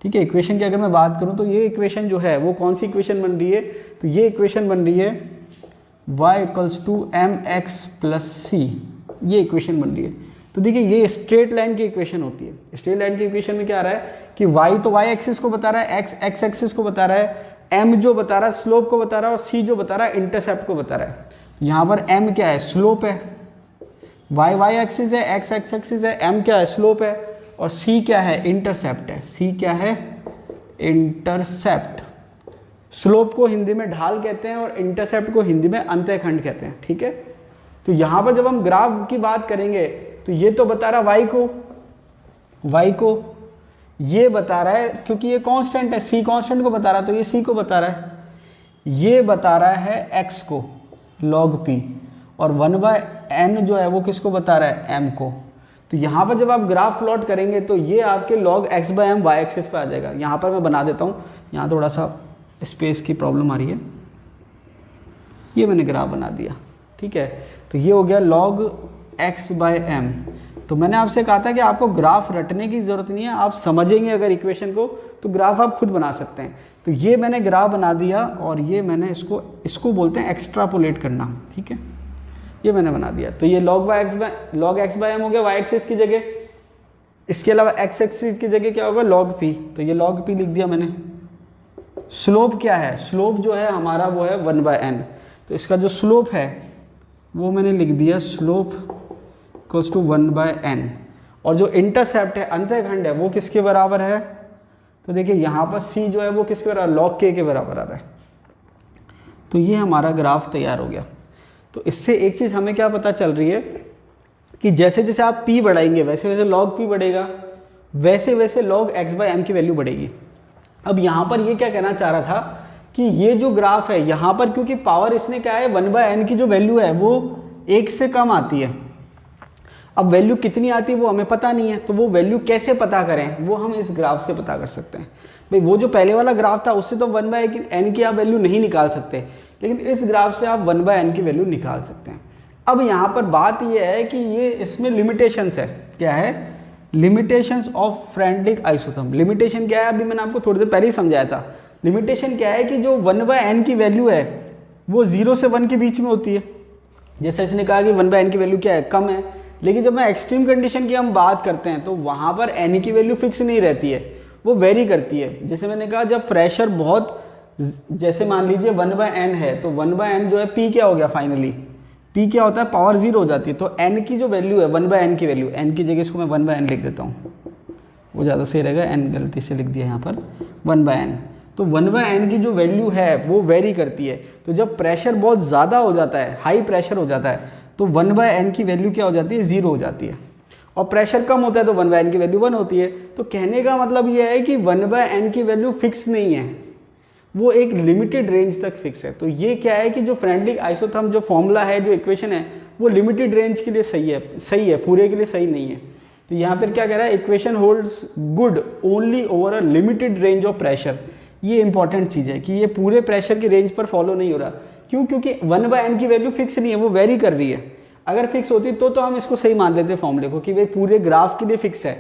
S1: ठीक है। इक्वेशन की अगर मैं बात करूँ तो ये इक्वेशन जो है वो कौन सी इक्वेशन बन रही है, तो ये इक्वेशन बन रही है y equals to mx plus c, ये इक्वेशन बन रही है। तो देखिए ये स्ट्रेट लाइन की इक्वेशन होती है। स्ट्रेट लाइन की इक्वेशन में क्या आ रहा है कि y तो y एक्सिस को बता रहा है, x x एक्सिस को बता रहा है, m जो बता रहा है स्लोप को बता रहा है, और c जो बता रहा है इंटरसेप्ट को बता रहा है। यहाँ पर m क्या है, स्लोप है, y एक्सिस है, x एक्सिस है, m क्या है, स्लोप है, और c क्या है, इंटरसेप्ट है। c क्या है, इंटरसेप्ट। स्लोप को हिंदी में ढाल कहते हैं और इंटरसेप्ट को हिंदी में अंतःखंड कहते हैं, ठीक है। तो यहाँ पर जब हम ग्राफ की बात करेंगे तो ये तो बता रहा है y को ये बता रहा है, क्योंकि ये कांस्टेंट है, c कांस्टेंट को बता रहा है तो ये c को बता रहा है, ये बता रहा है x को log p, और 1/n जो है वो किसको बता रहा है, m को। तो यहाँ पर जब आप ग्राफ प्लॉट करेंगे तो ये आपके log x/m y एक्सिस पे आ जाएगा। यहाँ पर मैं बना देता हूँ, यहाँ थोड़ा सा स्पेस की प्रॉब्लम आ रही है, ये मैंने ग्राफ बना दिया, ठीक है। तो ये हो गया log x/m। तो मैंने आपसे कहा था कि आपको ग्राफ रटने की ज़रूरत नहीं है, आप समझेंगे अगर इक्वेशन को तो ग्राफ आप खुद बना सकते हैं। तो ये मैंने ग्राफ बना दिया, और ये मैंने इसको बोलते हैं एक्स्ट्रापोलेट करना, ठीक है। ये मैंने बना दिया। तो ये log x/m हो गया y एक्सिस की जगह, इसके अलावा x एक्सिस की जगह क्या होगा, log p। तो ये log p लिख दिया मैंने। स्लोप क्या है, स्लोप जो है हमारा वो है 1/n। तो इसका जो स्लोप है वो मैंने लिख दिया, स्लोप इक्वल्स टू 1/n। और जो इंटरसेप्ट है, अंतःखंड है, वो किसके बराबर है, तो देखिए यहाँ पर c जो है वो किसके बराबर, log k के बराबर आ रहा है। तो ये हमारा ग्राफ तैयार हो गया। तो इससे एक चीज़ हमें क्या पता चल रही है कि जैसे जैसे आप p बढ़ाएंगे वैसे वैसे log p बढ़ेगा, वैसे वैसे log x/m की वैल्यू बढ़ेगी। अब यहाँ पर ये क्या कहना चाह रहा था कि ये जो ग्राफ है यहाँ पर, क्योंकि पावर इसने क्या है 1/n की जो वैल्यू है वो 1 से कम आती है। अब वैल्यू कितनी आती है वो हमें पता नहीं है, तो वो वैल्यू कैसे पता करें, वो हम इस ग्राफ से पता कर सकते हैं। भाई वो जो पहले वाला ग्राफ था उससे तो 1/n की आप वैल्यू नहीं निकाल सकते, लेकिन इस ग्राफ से आप 1/n की वैल्यू निकाल सकते हैं। अब यहाँ पर बात ये है कि ये इसमें लिमिटेशंस है, क्या है, limitations of Freundlich isotherm. Limitation क्या है, अभी मैंने आपको थोड़ी देर पहले ही समझाया था। लिमिटेशन क्या है कि जो 1/n की वैल्यू है वो 0 से 1 के बीच में होती है। जैसे इसने कहा कि 1/n की वैल्यू क्या है, कम है, लेकिन जब मैं एक्सट्रीम कंडीशन की हम बात करते हैं तो वहाँ पर n की वैल्यू फिक्स नहीं रहती है, वो वेरी करती है। जैसे मैंने कहा जब प्रेशर बहुत, जैसे मान लीजिए 1/n है तो 1/n जो है p क्या हो गया, फाइनली p क्या होता है, पावर 0 हो जाती है। तो n की जो वैल्यू है, 1/n की वैल्यू, n की जगह इसको मैं 1/n लिख देता हूँ, वो ज़्यादा सही रहेगा, n गलती से लिख दिया यहाँ पर 1/n। तो 1/n की जो वैल्यू है वो वेरी करती है। तो जब प्रेशर बहुत ज़्यादा हो जाता है, हाई प्रेशर हो जाता है, तो 1/n की वैल्यू क्या हो जाती है, 0 हो जाती है। और प्रेशर कम होता है तो 1/n की वैल्यू 1 होती है। तो कहने का मतलब ये है कि 1/n की वैल्यू फिक्स नहीं है, वो एक लिमिटेड रेंज तक फिक्स है। तो ये क्या है कि जो फ्रेंडलिक आइसोथर्म जो फॉर्मूला है, जो इक्वेशन है, वो लिमिटेड रेंज के लिए सही है, पूरे के लिए सही नहीं है। तो यहाँ पर क्या कह रहा है, equation holds good only over a limited range of pressure. ये इंपॉर्टेंट चीज़ है कि ये पूरे प्रेशर की रेंज पर फॉलो नहीं हो रहा। क्यों, क्योंकि 1/n की वैल्यू फिक्स नहीं है, वो वेरी कर रही है। अगर फिक्स होती तो हम इसको सही मान लेते फॉर्मूले को कि भाई पूरे ग्राफ के लिए फिक्स है,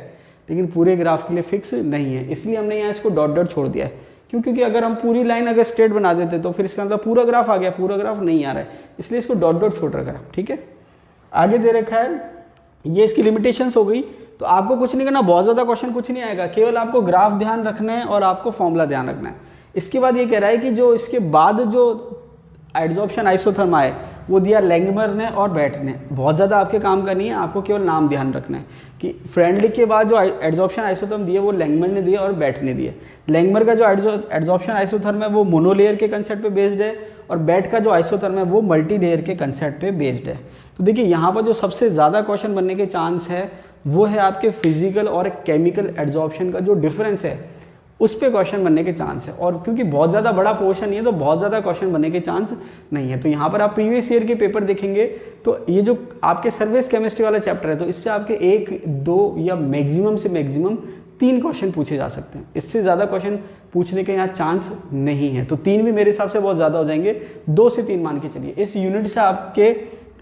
S1: लेकिन पूरे ग्राफ के लिए फिक्स नहीं है, इसलिए हमने यहाँ इसको डॉट डॉट छोड़ दिया है। क्यों, क्योंकि अगर हम पूरी लाइन अगर स्ट्रेट बना देते तो फिर इसका मतलब पूरा ग्राफ आ गया, पूरा ग्राफ नहीं आ रहा है, इसलिए इसको डॉट डॉट छोड़ रखा है, ठीक है। आगे दे रखा है, ये इसकी लिमिटेशंस हो गई। तो आपको कुछ नहीं करना, बहुत ज़्यादा क्वेश्चन कुछ नहीं आएगा, केवल आपको ग्राफ ध्यान रखना है और आपको फॉर्मूला ध्यान रखना है। इसके बाद ये कह रहा है कि जो इसके बाद जो एड्जॉर्प्शन आइसोथर्म आए वो दिया लैंगमर ने और बैट ने। बहुत ज़्यादा आपके काम का नहीं है, आपको केवल नाम ध्यान रखना है कि फ्रेंडली के बाद जो एड्जॉर्प्शन आइसोथर्म दिए वो लैंगमर ने दिए और बैट ने दिए। लैंगमर का जो एड्जॉर्प्शन आइसोथर्म है वो मोनोलेयर के कंसेप्ट पे बेस्ड है और बैट का जो आइसोथर्म है वो मल्टी लेयर के कंसेप्ट पे बेस्ड है। तो देखिए यहाँ पर जो सबसे ज़्यादा क्वेश्चन बनने के चांस है वो है आपके फिजिकल और केमिकल एड्जॉर्प्शन का जो डिफरेंस है उस पे क्वेश्चन बनने के चांस है। और क्योंकि बहुत ज़्यादा बड़ा पोर्शन नहीं है तो बहुत ज़्यादा क्वेश्चन बनने के चांस नहीं है। तो यहाँ पर आप प्रीवियस ईयर के पेपर देखेंगे तो ये जो आपके सर्फेस केमिस्ट्री वाला चैप्टर है तो इससे आपके 1, 2 या मैक्सिमम से मैक्सिमम 3 क्वेश्चन पूछे जा सकते हैं। इससे ज़्यादा क्वेश्चन पूछने के यहाँ चांस नहीं है। तो 3 भी मेरे हिसाब से बहुत ज़्यादा हो जाएंगे, 2 से 3 मान के चलिए। इस यूनिट से आपके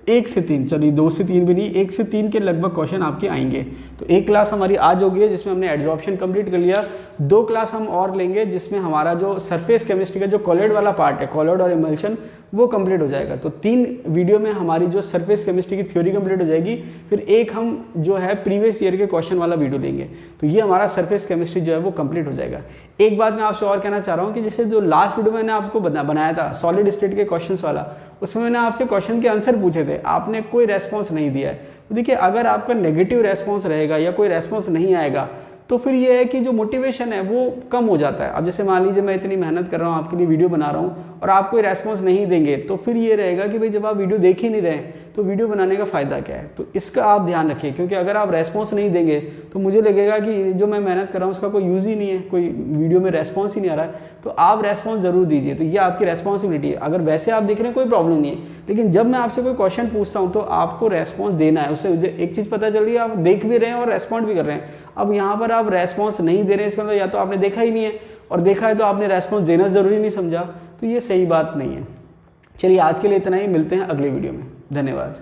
S1: 1 से 3, चलिए 2 से 3 भी नहीं, 1 से 3 के लगभग क्वेश्चन आपके आएंगे। तो एक क्लास हमारी आज हो गई है जिसमें हमने एड्जॉर्प्शन कंप्लीट कर लिया। 2 क्लास हम और लेंगे जिसमें हमारा जो सरफेस केमिस्ट्री का जो कॉलॉइड वाला पार्ट है, कॉलॉइड और इमल्शन, वो कंप्लीट हो जाएगा। तो 3 वीडियो में हमारी जो सरफेस केमिस्ट्री की थ्योरी कंप्लीट हो जाएगी। फिर एक हम जो है प्रीवियस ईयर के क्वेश्चन वाला वीडियो लेंगे। तो ये हमारा सरफेस केमिस्ट्री जो है वो कंप्लीट हो जाएगा। एक बात मैं आपसे और कहना चाह रहा हूँ कि जैसे जो लास्ट वीडियो मैंने आपको बनाया था सॉलिड स्टेट के क्वेश्चंस वाला, उसमें मैंने आपसे क्वेश्चन के आंसर पूछे थे, आपने कोई रेस्पॉन्स नहीं दिया है। तो देखिए अगर आपका नेगेटिव रेस्पॉन्स रहेगा या कोई रेस्पॉन्स नहीं आएगा तो फिर ये है कि जो मोटिवेशन है वो कम हो जाता है। अब जैसे मान लीजिए मैं इतनी मेहनत कर रहा हूँ, आपके लिए वीडियो बना रहा हूँ और आप कोई रेस्पॉन्स नहीं देंगे तो फिर ये रहेगा कि भाई जब आप वीडियो देख ही नहीं रहे तो वीडियो बनाने का फ़ायदा क्या है। तो इसका आप ध्यान रखिए, क्योंकि अगर आप रेस्पॉन्स नहीं देंगे तो मुझे लगेगा कि जो मैं मेहनत कर रहा हूँ उसका कोई यूज़ ही नहीं है, कोई वीडियो में रेस्पॉन्स ही नहीं आ रहा है। तो आप रेस्पॉन्स ज़रूर दीजिए। तो ये आपकी रेस्पॉन्सिबिलिटी है। अगर वैसे आप देख रहे हैं कोई प्रॉब्लम नहीं है, लेकिन जब मैं आपसे कोई क्वेश्चन पूछता हूँ तो आपको रेस्पॉन्स देना है। उससे मुझे एक चीज़ पता चल रही है, आप देख भी रहे हैं और रेस्पॉन्ड भी कर रहे हैं। अब यहाँ पर आप रेस्पॉन्स नहीं दे रहे हैं, इसका मतलब या तो आपने देखा ही नहीं है, और देखा है तो आपने रेस्पॉन्स देना ज़रूरी नहीं समझा। तो ये सही बात नहीं है। चलिए आज के लिए इतना ही, मिलते हैं अगले वीडियो में। धन्यवाद।